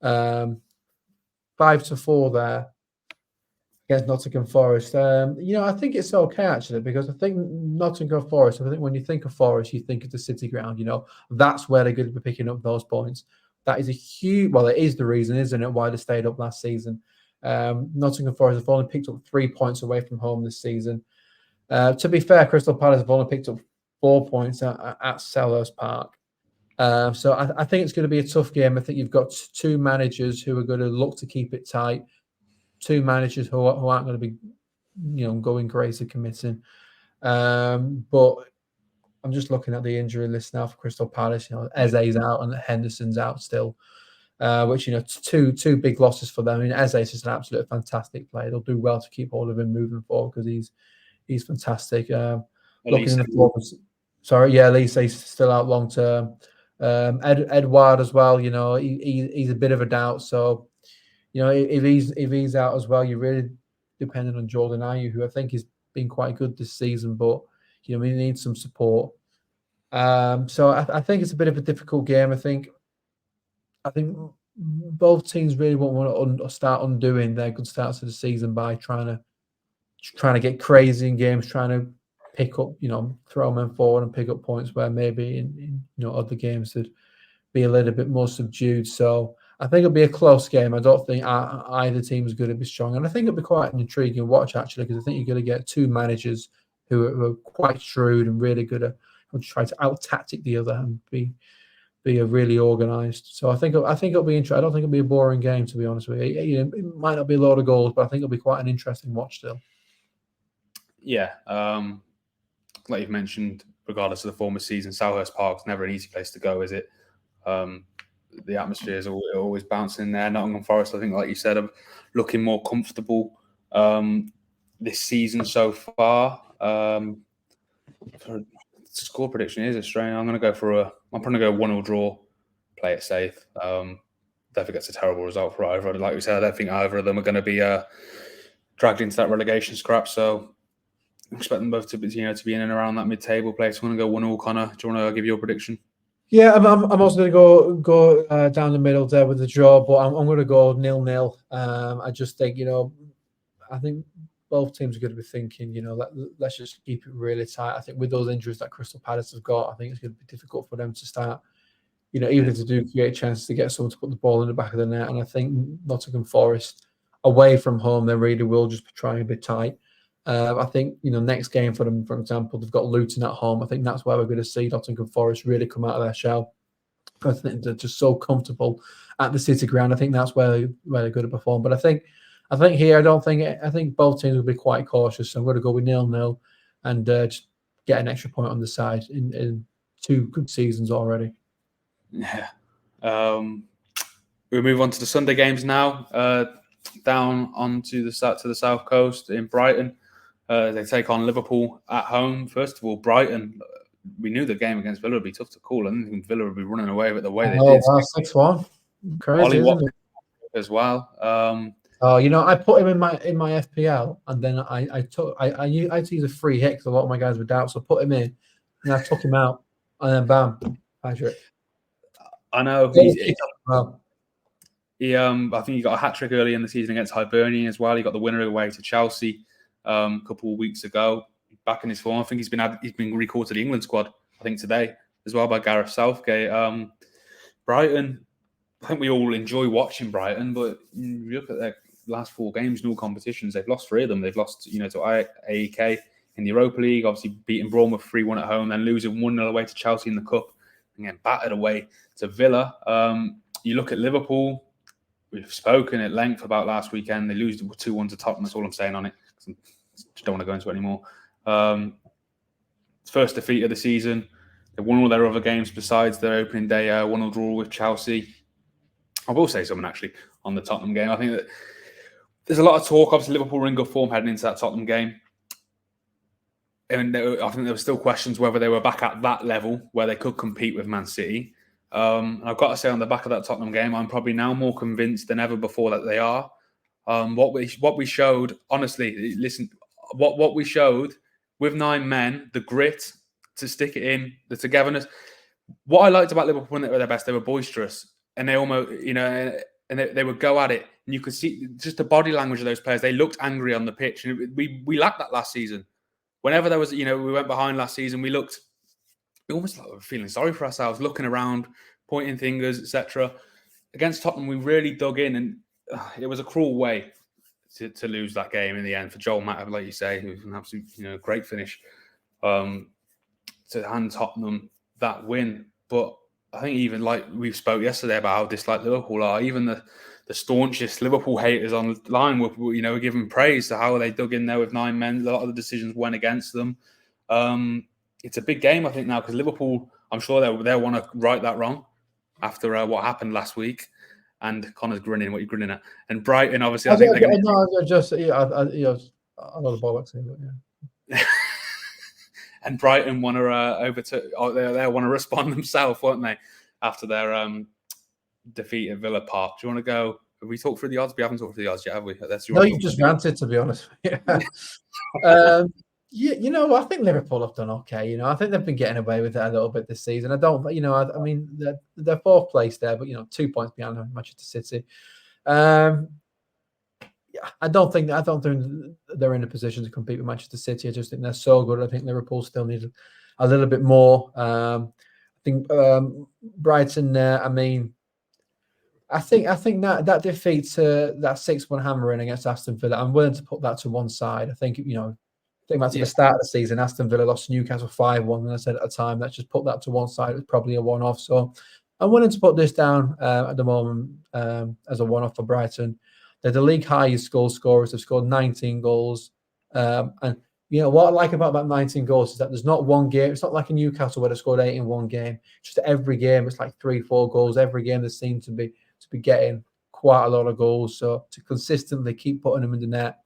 Speaker 2: 5-4 there against Nottingham Forest. I think it's okay actually, because I think Nottingham Forest, I think when you think of Forest, you think of the City Ground. That's where they're going to be picking up those points. That is a huge. Well, it is the reason, isn't it, why they stayed up last season. Nottingham Forest have only picked up 3 points away from home this season. To be fair, Crystal Palace have only picked up 4 points at Selhurst Park. So I think it's going to be a tough game. I think you've got two managers who are going to look to keep it tight. Two managers who aren't going to be, going crazy committing. But I'm just looking at the injury list now for Crystal Palace. Eze's out and Henderson's out still, which two big losses for them. I mean, Eze is just an absolute fantastic player. They'll do well to keep hold of him moving forward because he's fantastic. Looking in the forwards, Lise's still out long term. Edouard as well. He's a bit of a doubt. So, if he's out as well, you're really dependent on Jordan Ayew, who I think has been quite good this season, but he needs some support. So I think it's a bit of a difficult game. I think both teams really won't want to start undoing their good starts of the season by trying to get crazy in games, trying to pick up, throw men forward and pick up points where maybe in other games would be a little bit more subdued. So I think it'll be a close game. I don't think either team is going to be strong, and I think it'll be quite an intriguing watch actually, because I think you're going to get two managers who are quite shrewd and really good at try to out tactic the other and be really organised. So I think it'll be interesting. I don't think it'll be a boring game, to be honest with you. It might not be a lot of goals, but I think it'll be quite an interesting watch still.
Speaker 1: Yeah, like you've mentioned, regardless of the form of season, Selhurst Park's never an easy place to go, is it? The atmosphere is always bouncing there. Nottingham Forest, I think, like you said, are looking more comfortable this season so far. For score prediction is a strain. I'm going to go I'm going to go 1-1 draw, play it safe. Don't think it's a terrible result for either. Like we said, I don't think either of them are going to be dragged into that relegation scrap. So I expect them both to be in and around that mid-table place. I'm going to go 1-1. Connor, do you want to give your prediction?
Speaker 2: Yeah, I'm also going to go down the middle there with the draw, but I'm going to go 0-0. I just think I think both teams are going to be thinking, let's just keep it really tight. I think with those injuries that Crystal Palace have got, I think it's going to be difficult for them to start, even if they do create chances to get someone to put the ball in the back of the net. And I think Nottingham Forest, away from home, they really will just be trying to be tight. I think, next game for them, for example, they've got Luton at home. I think that's where we're going to see Nottingham Forest really come out of their shell. I think they're just so comfortable at the City Ground. I think that's where they're going to perform. But I think here, I think both teams will be quite cautious. So I'm going to go with 0-0 and just get an extra point on the side in two good seasons already.
Speaker 1: Yeah. We'll move on to the Sunday games now. Down onto the south coast in Brighton. They take on Liverpool at home. First of all, Brighton, we knew the game against Villa would be tough to call. I didn't think Villa would be running away with it the way they did.
Speaker 2: 6-1. Crazy, isn't it?
Speaker 1: As well.
Speaker 2: I put him in my FPL, and then I had to use a free hit because a lot of my guys were down, so I put him in, and I took him out, and then bam, Patrick.
Speaker 1: I know. I think he got a hat-trick early in the season against Hibernian as well. He got the winner away to Chelsea a couple of weeks ago. Back in his form. I think he's been recalled to the England squad, I think, today as well by Gareth Southgate. Brighton, I think we all enjoy watching Brighton, but you look at their last 4 games in all competitions, they've lost 3 of them. They've lost, to AEK in the Europa League, obviously beating Bournemouth 3-1 at home, then losing 1-0 away to Chelsea in the Cup, and getting battered away to Villa. You look at Liverpool, we've spoken at length about last weekend. They lose 2-1 to Tottenham. That's all I'm saying on it. I just don't want to go into it anymore. First defeat of the season. They won all their other games besides their opening day 1-0 draw with Chelsea. I will say something actually on the Tottenham game. I think that there's a lot of talk. Obviously, Liverpool were in good form heading into that Tottenham game. And I think there were still questions whether they were back at that level where they could compete with Man City. I've got to say, on the back of that Tottenham game, I'm probably now more convinced than ever before that they are. What we showed, honestly, listen, what we showed with 9 men, the grit to stick it in, the togetherness. What I liked about Liverpool when they were their best, they were boisterous, and they almost, and they would go at it. And you could see just the body language of those players. They looked angry on the pitch, and we lacked that last season. Whenever there was, we went behind last season, we almost like we were feeling sorry for ourselves, looking around, pointing fingers, etc. Against Tottenham, we really dug in, and it was a cruel way to lose that game in the end for Joel Matip, like you say, who was an absolute great finish to hand Tottenham that win. But I think even like we spoke yesterday about how disliked Liverpool are, even the staunchest Liverpool haters online were giving praise to how they dug in there with 9 men. A lot of the decisions went against them. It's a big game, I think, now because Liverpool, I'm sure they'll want to right that wrong after what happened last week. And Connor's grinning. What are you grinning at? And Brighton, obviously, I know the
Speaker 2: bollocks here, but yeah.
Speaker 1: And Brighton want to they want to respond themselves, won't they? After their defeat at Villa Park. Do you want to go? Have we talked through the odds? We haven't talked through the odds yet, have we?
Speaker 2: No, you just ranted, to be honest. Yeah. I think Liverpool have done okay. I think they've been getting away with it a little bit this season. I mean, they're 4th place there, but 2 points behind Manchester City. I don't think they're in a position to compete with Manchester City. I just think they're so good. I think Liverpool still need a little bit more. I think Brighton. I think that defeat, that 6-1 hammering against Aston Villa, I'm willing to put that to one side. I think think back to the start of the season, Aston Villa lost to Newcastle 5-1, and I said at the time, let's just put that to one side. It was probably a one-off. So I'm willing to put this down at the moment as a one-off for Brighton. They're the league highest goal scorers. They've scored 19 goals. And what I like about that 19 goals is that there's not one game. It's not like in Newcastle where they scored 8 in one game. Just every game, it's like 3-4 goals. Every game they seem to be getting quite a lot of goals. So to consistently keep putting them in the net,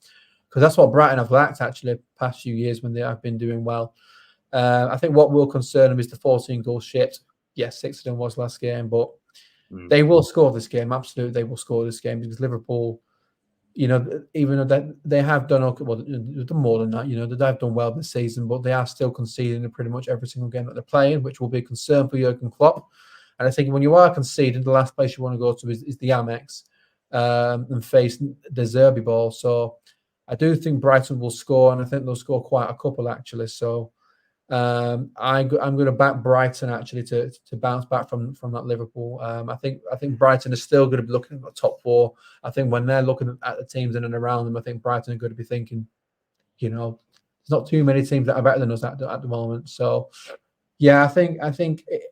Speaker 2: because that's what Brighton have lacked actually the past few years when they have been doing well. I think what will concern them is the 14 goal shift. Yes, 6 of them was last game, but they will score this game. Absolutely, they will score this game because Liverpool, even though they have done okay, well, they've done more than that. They've done well this season, but they are still conceding in pretty much every single game that they're playing, which will be a concern for Jurgen Klopp. And I think when you are conceding, the last place you want to go to is the Amex and face the Zerbi ball. So I do think Brighton will score, and I think they'll score quite a couple actually. So I'm going to back Brighton actually to bounce back from that Liverpool. I think Brighton is still going to be looking at the top 4. I think when they're looking at the teams in and around them, I think Brighton are going to be thinking, there's not too many teams that are better than us at the moment. So yeah, I think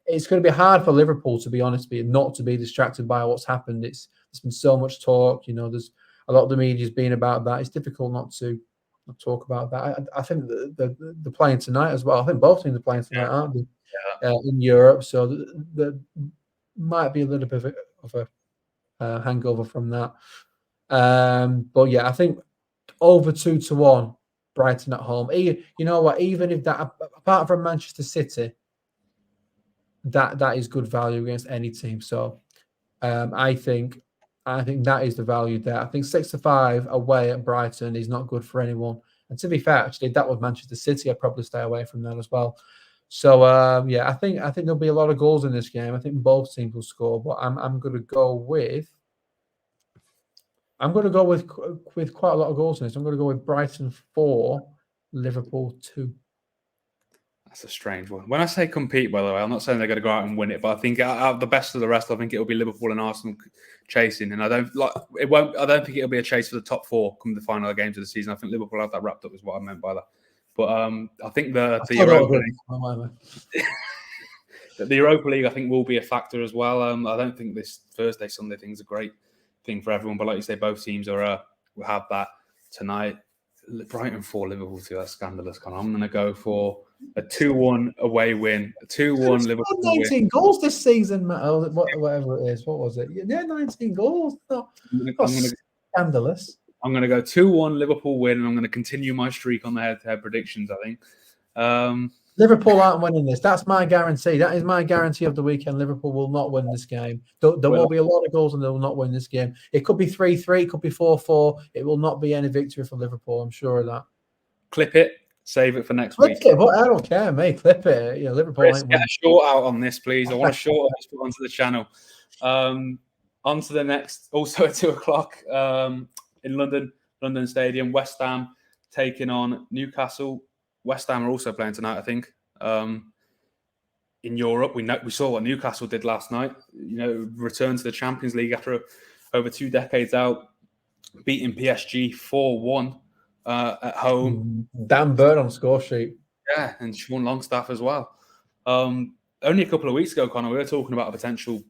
Speaker 2: it's going to be hard for Liverpool, to be honest with you, not to be distracted by what's happened. There's been so much talk. There's a lot of the media's been about that. It's difficult not to talk about that. I think they're playing tonight as well. I think both teams are playing tonight, aren't they? Yeah. In Europe, so there might be a little bit of a hangover from that. But yeah, I think over 2-1 Brighton at home. You know what? Even if that, apart from Manchester City, that is good value against any team. So I think that is the value there. I think 6-5 away at Brighton is not good for anyone. And to be fair, actually, if that was Manchester City, I'd probably stay away from that as well. So yeah, I think there'll be a lot of goals in this game. I think both teams will score, but I'm going to go with quite a lot of goals in this. I'm going to go with Brighton 4, Liverpool 2.
Speaker 3: That's a strange one. When I say compete, by the way, I'm not saying they're going to go out and win it, but I think out of the best of the rest, I think it'll be Liverpool and Arsenal chasing. And I don't think it'll be a chase for the top 4 come the final games of the season. I think Liverpool will have that wrapped up, is what I meant by that. But I think the Europa League, I think, will be a factor as well. I don't think this Thursday, Sunday thing's a great thing for everyone, but like you say, both teams will have that tonight. Brighton 4, Liverpool 2. That's scandalous. I'm going to go for a 2-1 away win. A 2-1 Liverpool
Speaker 2: 19
Speaker 3: win.
Speaker 2: goals this season, whatever it is. What was it? Yeah, 19 goals. Scandalous.
Speaker 3: I'm going to go 2-1 Liverpool win, and I'm going to continue my streak on the head-to-head predictions, I think.
Speaker 2: Liverpool aren't winning this. That's my guarantee. That is my guarantee of the weekend. Liverpool will not win this game. There will be a lot of goals and they will not win this game. It could be 3-3. It could be 4-4. It will not be any victory for Liverpool. I'm sure of that.
Speaker 3: Clip it. Save it for next
Speaker 2: week.
Speaker 3: It,
Speaker 2: but I don't care, mate. Clip it. Liverpool.
Speaker 3: Chris, get a short out on this, please. I want a short out onto the channel. On to the next. Also at 2:00 in London Stadium. West Ham taking on Newcastle. West Ham are also playing tonight, I think.
Speaker 1: in Europe. We saw what Newcastle did last night. Return to the Champions League after over 2 decades out, beating PSG 4-1 at home.
Speaker 2: Dan Burn on score sheet.
Speaker 1: Yeah, and Sean Longstaff as well. Only a couple of weeks ago, Connor, we were talking about a potential,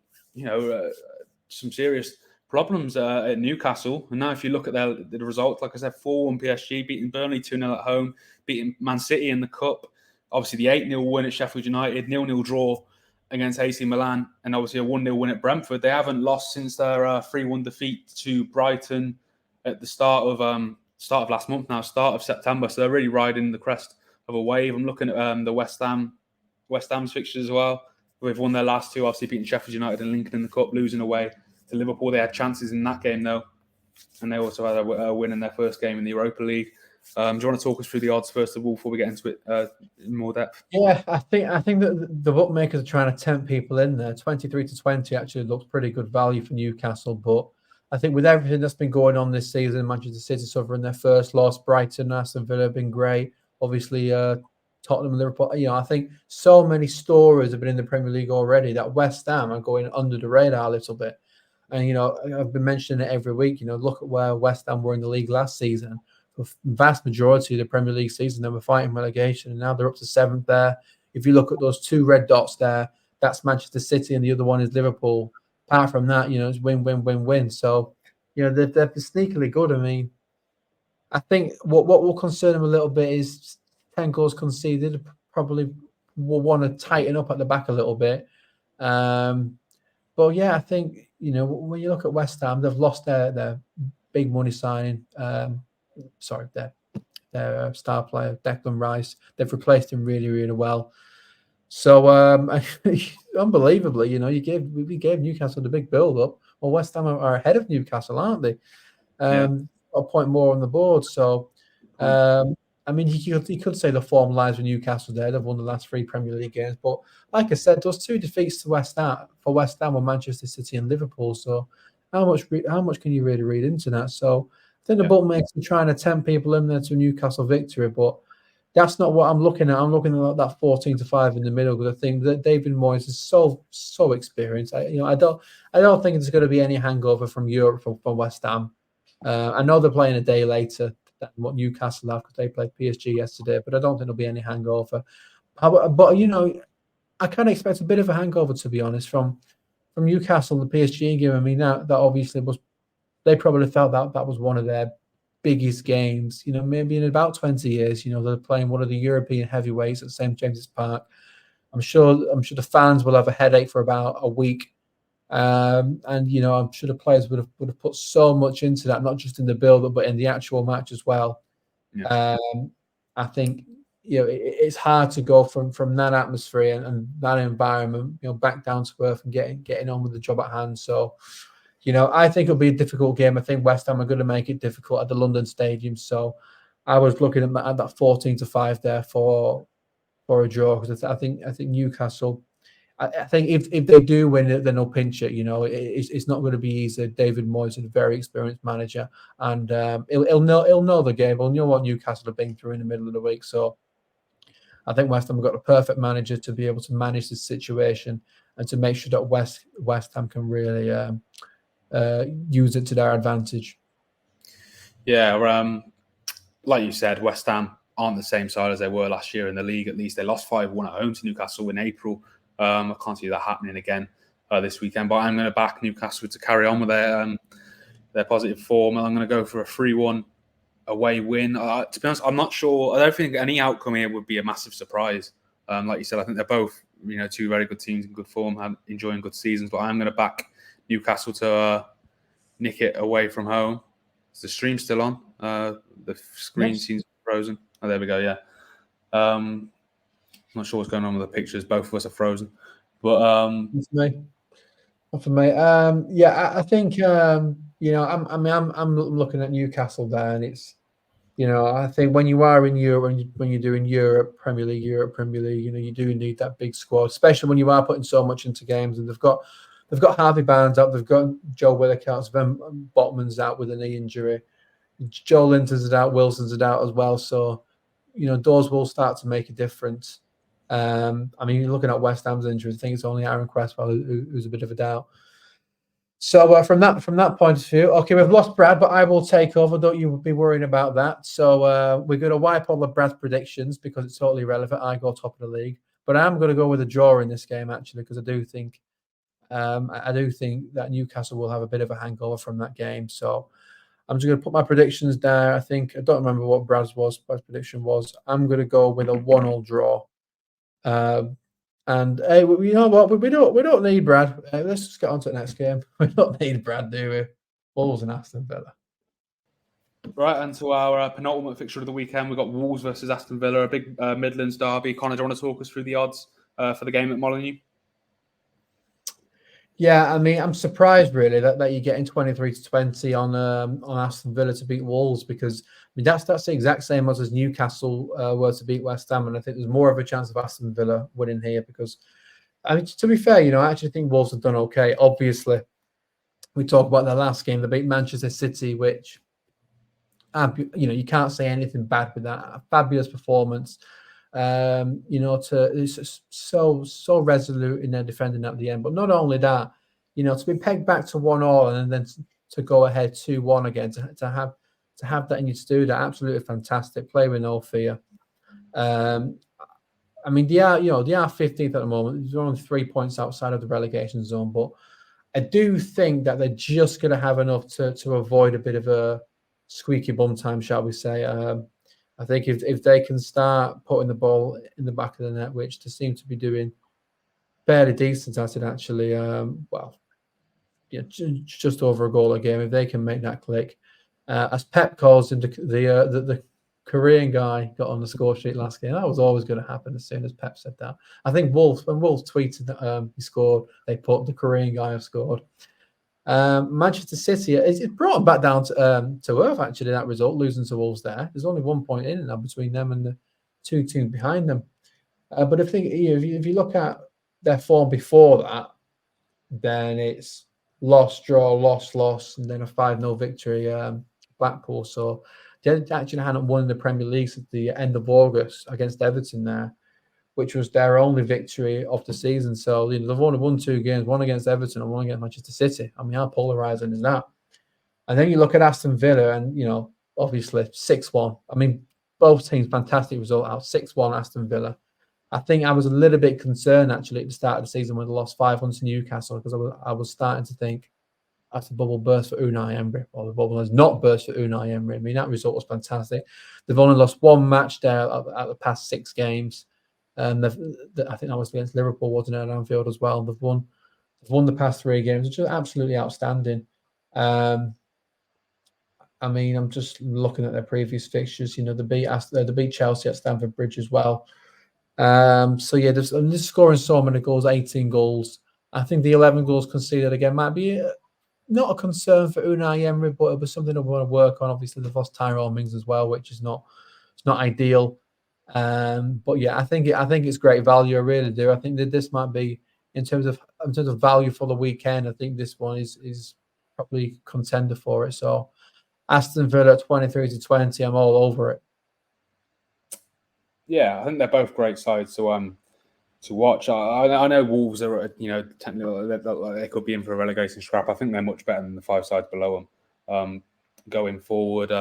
Speaker 1: some serious problems at Newcastle. And now if you look at the result, like I said, 4-1 PSG, beating Burnley 2-0 at home, beating Man City in the Cup. Obviously, the 8-0 win at Sheffield United, 0-0 draw against AC Milan, and obviously a 1-0 win at Brentford. They haven't lost since their 3-1 defeat to Brighton at the start of last month now, start of September. So they're really riding the crest of a wave. I'm looking at the West Ham's fixtures as well. They've won their last 2, obviously beating Sheffield United and Lincoln in the Cup, losing away to Liverpool. They had chances in that game though, and they also had a win in their first game in the Europa League. Do you want to talk us through the odds first of all before we get into it in more depth?
Speaker 2: Yeah, I think that the bookmakers are trying to tempt people in there. 23-20 actually looks pretty good value for Newcastle, but I think with everything that's been going on this season, Manchester City suffering their first loss, Brighton, Aston Villa have been great. Obviously, Tottenham and Liverpool. I think so many stories have been in the Premier League already that West Ham are going under the radar a little bit. And I've been mentioning it every week. Look at where West Ham were in the league last season. The vast majority of the Premier League season, they were fighting relegation, and now they're up to 7th there. If you look at those 2 red dots there, that's Manchester City, and the other one is Liverpool. Apart from that, it's win, win, win, win. So, they're sneakily good. I mean, I think what will concern them a little bit is 10 goals conceded. Probably will want to tighten up at the back a little bit. But yeah, I think when you look at West Ham, they've lost their big money signing. Their star player Declan Rice. They've replaced him really, really well. So unbelievably, we gave Newcastle the big build up. Well, West Ham are ahead of Newcastle, aren't they? A point more on the board. So I mean, he could say the form lies with Newcastle there. They've won the last 3 Premier League games. But like I said, those 2 defeats to West Ham were Manchester City and Liverpool. So how much can you really read into that? So I think the bookmakers are trying to tempt people in there to a Newcastle victory, but that's not what I'm looking at. I'm looking at that 14-5 in the middle because I think that David Moyes is so experienced. I don't think there's going to be any hangover from Europe from West Ham. I know they're playing a day later than what Newcastle have because they played PSG yesterday, but I don't think there'll be any hangover. But I kind of expect a bit of a hangover, to be honest, from Newcastle the PSG game. I mean, that obviously was. They probably felt that was one of their biggest games, maybe in about 20 years. They're playing one of the European heavyweights at St. James's Park. I'm sure the fans will have a headache for about a week. And I'm sure the players would have put so much into that, not just in the build-up, but in the actual match as well. Yeah. I think it's hard to go from that atmosphere and that environment, back down to earth and getting on with the job at hand. So, I think it'll be a difficult game. I think West Ham are going to make it difficult at the London Stadium. So, I was looking at that 14-5 there for a draw because I think Newcastle. I think if they do win it, then they'll pinch it. It's not going to be easy. David Moyes is a very experienced manager, and he'll know the game. He'll know what Newcastle have been through in the middle of the week. So, I think West Ham have got a perfect manager to be able to manage the situation and to make sure that West Ham can really use it to their advantage.
Speaker 1: Yeah, like you said, West Ham aren't the same side as they were last year in the league. At least they lost 5-1 at home to Newcastle in April. I can't see that happening again this weekend. But I'm going to back Newcastle to carry on with their positive form. I'm going to go for a 3-1 away win. To be honest, I'm not sure. I don't think any outcome here would be a massive surprise. Like you said, I think they're both 2 very good teams in good form, enjoying good seasons. But I'm going to back Newcastle to nick it away from home. Is the stream still on? The screen seems frozen. Oh, there we go. Yeah. I'm not sure what's going on with the pictures. Both of us are frozen. But
Speaker 2: it's me. Not for me. Yeah, I think I'm looking at Newcastle there, and it's I think when you are in Europe, when you're doing Europe Premier League, you do need that big squad, especially when you are putting so much into games. And they've got Harvey Barnes out, they've got Joe Willock out, Sven Botman's out with a knee injury, Joe Linton's out, Wilson's out as well. So those will start to make a difference. I mean, you're looking at West Ham's injuries. I think it's only Aaron Cresswell who's a bit of a doubt. So from that point of view, okay, we've lost Brad, but I will take over. Don't you be worrying about that. So we're going to wipe all of Brad's predictions because it's totally irrelevant. I go top of the league, but I'm going to go with a draw in this game actually because I do think that Newcastle will have a bit of a hangover from that game. So I'm just going to put my predictions there. I don't remember what Brad's prediction was. I'm going to go with a 1-1 draw. And hey, you know what? We don't need Brad. Let's just get on to the next game. We don't need Brad, do we? Wolves and Aston Villa.
Speaker 1: Right, and to our penultimate fixture of the weekend, we've got Wolves versus Aston Villa, a big Midlands derby. Connor, do you want to talk us through the odds for the game at Molineux?
Speaker 2: Yeah, I mean, I'm surprised really that you're getting 23-20 on Aston Villa to beat Wolves because I mean that's the exact same odds as Newcastle were to beat West Ham, and I think there's more of a chance of Aston Villa winning here because I mean to be fair, I actually think Wolves have done okay. Obviously, we talked about their last game; they beat Manchester City, which you can't say anything bad with that. A fabulous performance. It's so resolute in their defending at the end. But not only that, to be pegged back to 1-1 and then to go ahead 2-1 again, to have that in you to do that, absolutely fantastic. Play with no fear. I mean, they are 15th at the moment. They're only 3 points outside of the relegation zone, but I do think that they're just going to have enough to avoid a bit of a squeaky bum time, shall we say. I think if they can start putting the ball in the back of the net, which they seem to be doing fairly decent at it, actually, just over a goal a game, if they can make that click. As Pep calls him, the Korean guy got on the score sheet last game. That was always going to happen as soon as Pep said that. I think when Wolves tweeted that he scored, they put the Korean guy have scored. Manchester City, it brought them back down to earth, actually, that result, losing to Wolves there. There's only 1 point in now between them and the two teams behind them. But if you look at their form before that, then it's loss, draw, loss, and then a 5-0 victory, Blackpool. So they actually hadn't won the Premier League since the end of August against Everton there, which was their only victory of the season. So they've only won 2 games, one against Everton and one against Manchester City. I mean, how polarizing is that? And then you look at Aston Villa and, obviously 6-1. I mean, both teams, fantastic result out, 6-1 Aston Villa. I think I was a little bit concerned, actually, at the start of the season when they lost 5-1 to Newcastle because I was starting to think that's the bubble burst for Unai Emery, or the bubble has not burst for Unai Emery. I mean, that result was fantastic. They've only lost 1 match there at the past 6 games. I think that was against Liverpool, wasn't it, at Anfield as well. They've won the past 3 games, which is absolutely outstanding. I mean, I'm just looking at their previous fixtures. They beat Chelsea at Stamford Bridge as well. So yeah, they're scoring so many goals, 18 goals. I think the 11 goals conceded again might be not a concern for Unai Emery, but it was something I want to work on. Obviously, they've lost Tyrone Mings as well, which is not ideal. But yeah, I think it's great value. I really do. I think that this might be in terms of value for the weekend. I think this one is probably contender for it. So Aston Villa 23-20. I'm all over it.
Speaker 1: Yeah, I think they're both great sides to watch. I know Wolves are technically they could be in for a relegation scrap. I think they're much better than the 5 sides below them going forward.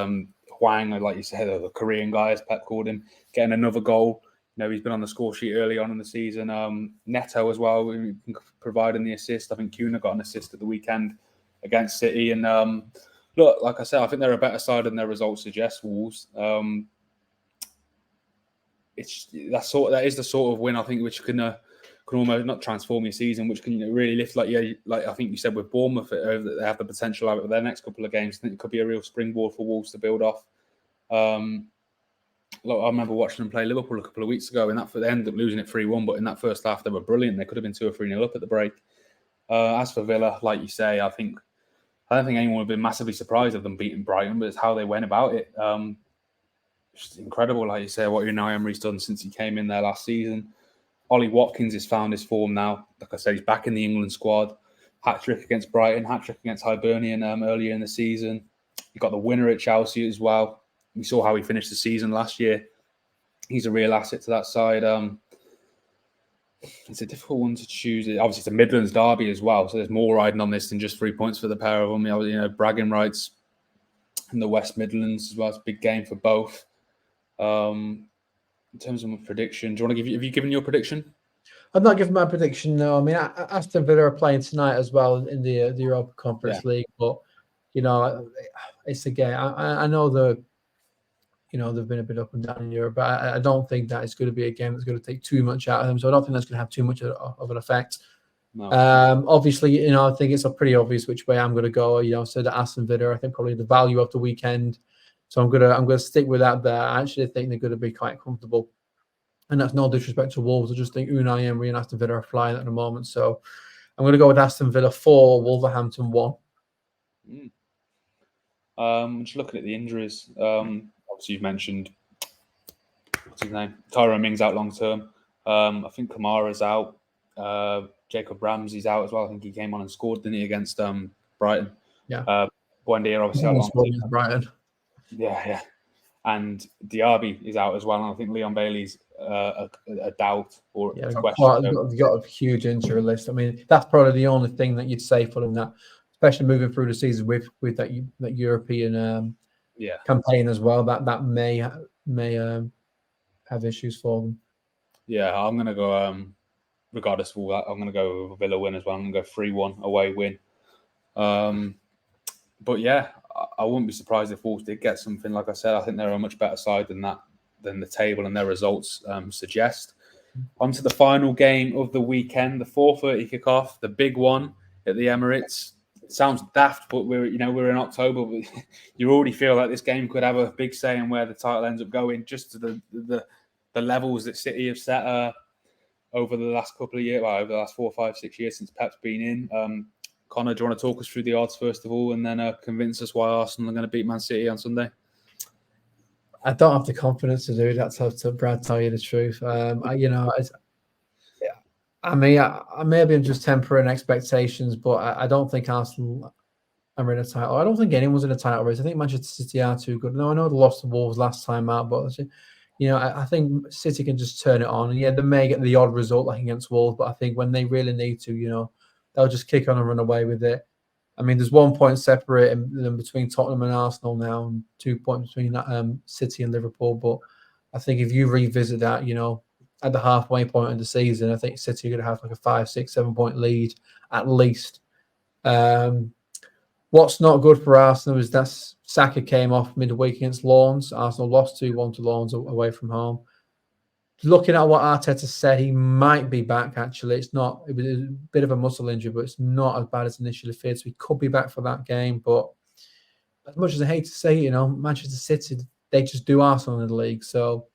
Speaker 1: Hwang, like you said, the Korean guy, as Pep called him, getting another goal. He's been on the score sheet early on in the season. Neto as well, providing the assist. I think Kuna got an assist at the weekend against City. And look, like I said, I think they're a better side than their results suggest, Wolves. That is the sort of win, I think, which can almost not transform your season, which can really lift, like I think you said with Bournemouth, that they have the potential of their next couple of games. I think it could be a real springboard for Wolves to build off. I remember watching them play Liverpool a couple of weeks ago, and they ended up losing it 3-1. But in that first half, they were brilliant. They could have been 2 or 3-0 up at the break. As for Villa, like you say, I don't think anyone would have been massively surprised of them beating Brighton, but it's how they went about it. It's incredible, like you say, what Unai Emery's done since he came in there last season. Ollie Watkins has found his form now. Like I said, he's back in the England squad. Hat-trick against Brighton, hat-trick against Hibernian earlier in the season. He got the winner at Chelsea as well. We saw how he finished the season last year. He's a real asset to that side. It's a difficult one to choose. Obviously, it's a Midlands derby as well, so there's more riding on this than just 3 points for the pair of them. Bragging rights in the West Midlands as well. It's a big game for both. In terms of my prediction, do you want to have you given your prediction?
Speaker 2: I'm not giving my prediction. No, I mean Aston Villa are playing tonight as well in the Europa Conference League, but it's a game. I know they've been a bit up and down in Europe, but I don't think that it's going to be a game that's going to take too much out of them. So I don't think that's going to have too much of an effect.
Speaker 1: No.
Speaker 2: Obviously, I think it's a pretty obvious which way I'm going to go. So the Aston Villa, I think probably the value of the weekend. So I'm gonna stick with that there. I actually think they're going to be quite comfortable, and that's no disrespect to Wolves. I just think Unai Emery and Aston Villa are flying at the moment. So I'm going to go with Aston Villa 4, Wolverhampton 1.
Speaker 1: Just looking at the injuries. Obviously, you've mentioned what's his name? Tyrone Mings out long term. I think Kamara's out. Jacob Ramsey's out as well. I think he came on and scored, didn't he, against Brighton?
Speaker 2: Yeah.
Speaker 1: Buendia obviously out long term.
Speaker 2: Brighton.
Speaker 1: Yeah. And Diaby is out as well. And I think Leon Bailey's a doubt or a question.
Speaker 2: You've got a huge injury list. I mean, that's probably the only thing that you'd say for them, that, especially moving through the season with that European campaign as well, that may have issues for them.
Speaker 1: Yeah, I'm going to go, regardless of all that, I'm going to go with a Villa win as well. I'm going to go 3-1 away win. But yeah, I wouldn't be surprised if Wolves did get something. Like I said, I think they're a much better side than the table and their results suggest. On to the final game of the weekend, the 4:30 kickoff, the big one at the Emirates. It sounds daft, but we're in October. But you already feel like this game could have a big say in where the title ends up going, just to the levels that City have set over the last couple of years, over the last 4, 5, 6 years since Pep's been in. Connor, do you want to talk us through the odds first of all, and then convince us why Arsenal are going to beat Man City on Sunday?
Speaker 2: I don't have the confidence to do that, to Brad, tell you the truth. I may have been just tempering expectations, but I don't think Arsenal are in a title. I don't think anyone's in a title race. I think Manchester City are too good. No, I know they lost to Wolves last time out, but I think City can just turn it on. And they may get the odd result like against Wolves, but I think when they really need to, they'll just kick on and run away with it. I mean, there's 1 point separating them between Tottenham and Arsenal now, and 2 points between City and Liverpool. But I think if you revisit that, at the halfway point of the season, I think City are going to have like a 5, 6, 7 point lead at least. What's not good for Arsenal is that Saka came off midweek against Lens. Arsenal lost 2-1 to Lens away from home. Looking at what Arteta said, he might be back, actually. It was a bit of a muscle injury, but it's not as bad as initially feared. So he could be back for that game. But as much as I hate to say, Manchester City, they just do Arsenal in the league. So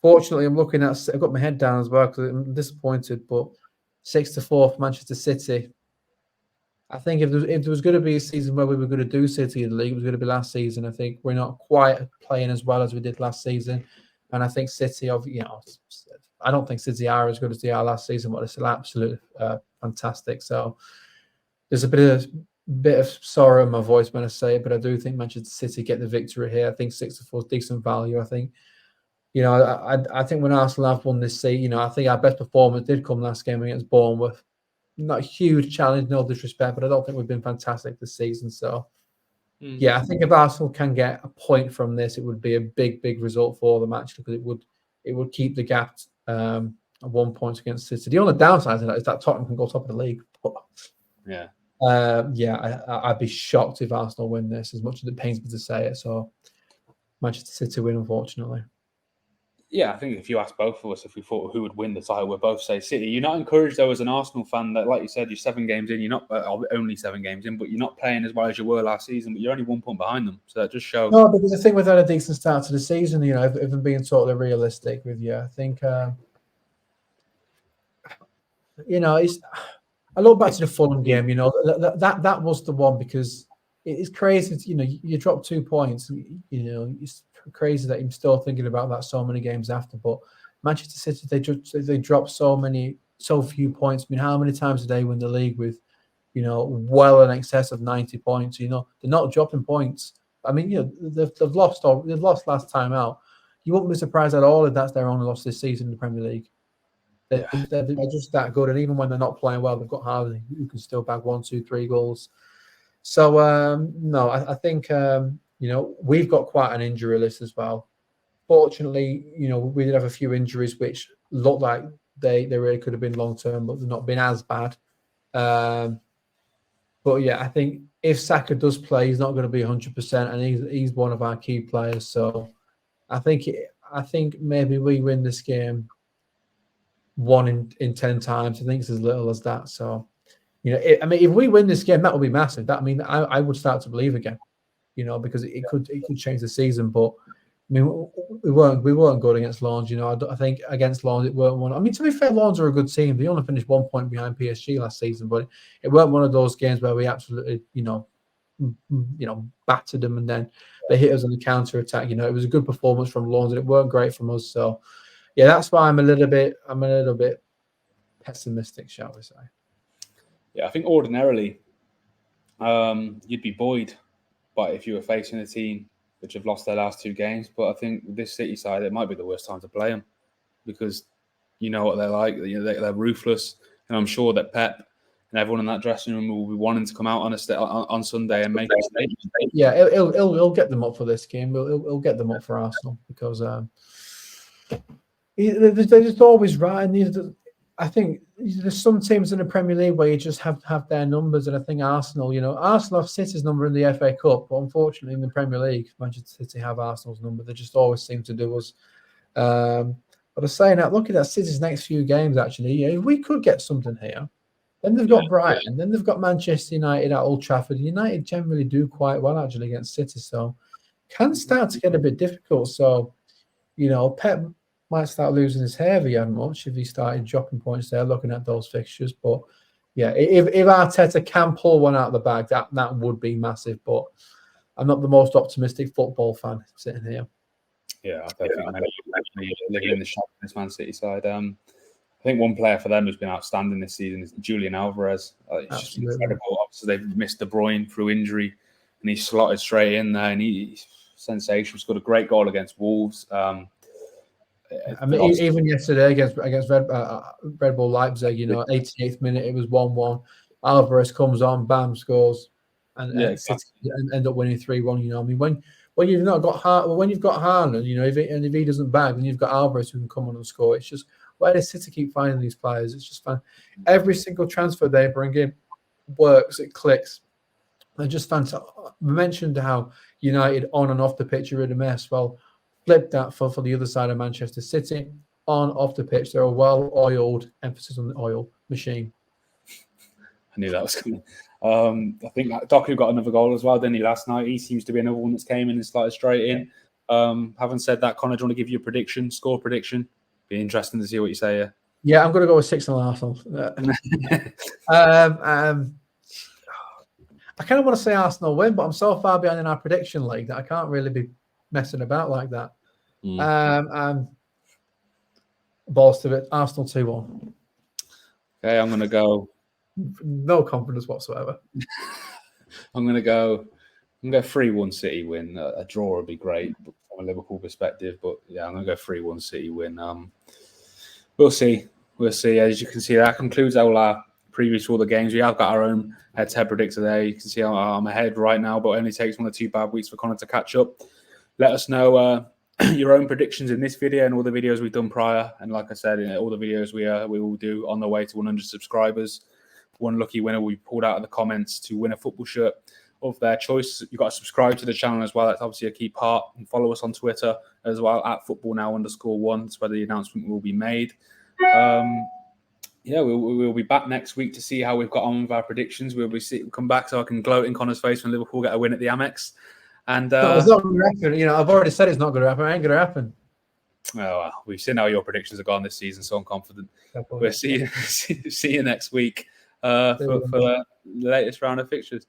Speaker 2: fortunately, I've got my head down as well because I'm disappointed. But 6-4 for Manchester City. I think if there was going to be a season where we were going to do City in the league, it was going to be last season. I think we're not quite playing as well as we did last season. And I think City, I don't think City are as good as they are last season, but it's still absolutely fantastic. So there's a bit of sorrow in my voice when I say it, but I do think Manchester City get the victory here. I think 6-4 is decent value. I think, I think when Arsenal have won this season, I think our best performance did come last game against Bournemouth. Not a huge challenge, no disrespect, but I don't think we've been fantastic this season. So. Yeah, I think if Arsenal can get a point from this, it would be a big, big result for them actually, because it would keep the gap at 1 point against City. The only downside of that is that Tottenham can go top of the league. But, I'd be shocked if Arsenal win this, as much as it pains me to say it. So Manchester City win, unfortunately.
Speaker 1: Yeah, I think if you ask both of us if we thought who would win the title, we'd both say City. You're not encouraged, though, as an Arsenal fan, that, like you said, you're 7 games in. You're not only 7 games in, but you're not playing as well as you were last season. But you're only 1 point behind them, so that just shows.
Speaker 2: No, because I think we've had a decent start to the season. If I'm being totally realistic with you, I think it's. I look back to the Fulham game. That was the one, because it's crazy. You drop 2 points. It's crazy that you're still thinking about that so many games after. But Manchester City, they drop so few points. I mean, how many times did they win the league with, well in excess of 90 points? They're not dropping points. I mean, they've lost last time out. You wouldn't be surprised at all if that's their only loss this season in the Premier League. They're just that good. And even when they're not playing well, they've got Haaland who can still bag 1, 2, 3 goals. So, no, I think, we've got quite an injury list as well. Fortunately, we did have a few injuries which looked like they really could have been long-term, but they've not been as bad. But yeah, I think if Saka does play, he's not going to be 100%, and he's one of our key players. So I think maybe we win this game 1 in 10 times. I think it's as little as that. So, if we win this game, that would be massive. I would start to believe again, because it could change the season. But I mean, we weren't good against Lens. I think against Lens it weren't one. I mean, to be fair, Lens are a good team. They only finished 1 point behind PSG last season, but it weren't one of those games where we absolutely, battered them and then they hit us on the counter attack. It was a good performance from Lens, and it weren't great from us. So, yeah, that's why I'm a little bit pessimistic, shall we say?
Speaker 3: Yeah, I think ordinarily, you'd be buoyed, but if you were facing a team which have lost their last 2 games, but I think with this City side, it might be the worst time to play them because you know what they're like. They're ruthless, and I'm sure that Pep and everyone in that dressing room will be wanting to come out on Sunday and make a statement.
Speaker 2: Yeah, he'll get them up for this game. He'll get them up for Arsenal because they're just always right. And I think there's some teams in the Premier League where you just have their numbers, and I think Arsenal have City's number in the FA Cup, but unfortunately in the Premier League, Manchester City have Arsenal's number. They just always seem to do us. But I'm saying that, looking at City's next few games, actually, we could get something here. Then they've got Brighton, then they've got Manchester United at Old Trafford. United generally do quite well actually against City, so can start to get a bit difficult. So, Pep might start losing his hair very much if he started dropping points there, looking at those fixtures. But yeah, if Arteta can pull one out of the bag, that would be massive. But I'm not the most optimistic football fan sitting here.
Speaker 3: Yeah, I think living in the shop in this Man City side. I think one player for them who's been outstanding this season is Julian Alvarez. It's just incredible. Obviously, they've missed De Bruyne through injury, and he's slotted straight in there, and he's sensational. He's got a great goal against Wolves.
Speaker 2: I mean, even yesterday against Red Bull Leipzig, 88th minute, it was 1-1. Alvarez comes on, bam, scores, and end up winning 3-1. I mean, when you've not got when you've got Haaland, if he doesn't bag, then you've got Alvarez who can come on and score. It's just why does City keep finding these players? It's just fun. Every single transfer they bring in works. It clicks. They're just fantastic. We mentioned how United on and off the pitch are in a mess. Well, flip that for the other side of Manchester City. On, off the pitch, they're a well-oiled, emphasis on the oil, machine.
Speaker 3: I knew that was coming. I think Doku got another goal as well, didn't he, last night? He seems to be another one that's came in and started straight in. Having said that, Connor, do you want to give you a prediction, score prediction? Be interesting to see what you say here.
Speaker 2: Yeah, I'm going to go with 6-0 Arsenal. I kind of want to say Arsenal win, but I'm so far behind in our prediction league that I can't really be messing about like that. Balls to it. Arsenal 2-1.
Speaker 3: Okay, I'm going to go.
Speaker 2: No confidence whatsoever.
Speaker 3: I'm going to go 3-1 City win. A draw would be great from a Liverpool perspective, but yeah, I'm going to go 3-1 City win. We'll see. As you can see, that concludes all our previews for all the games. We have got our own head-to-head predictor there. You can see I'm ahead right now, but it only takes 1 or 2 bad weeks for Connor to catch up. Let us know your own predictions in this video and all the videos we've done prior. And like I said, all the videos we will do on the way to 100 subscribers. One lucky winner will be pulled out of the comments to win a football shirt of their choice. You've got to subscribe to the channel as well. That's obviously a key part. And follow us on Twitter as well at footballnow_1. That's where the announcement will be made. We'll be back next week to see how we've got on with our predictions. We'll come back so I can gloat in Connor's face when Liverpool get a win at the Amex. And
Speaker 2: no, it's not going to happen. I've already said it's not going to happen. It ain't going to happen.
Speaker 3: Oh, well, we've seen how your predictions have gone this season, so I'm confident. We'll see you next week for the latest round of fixtures.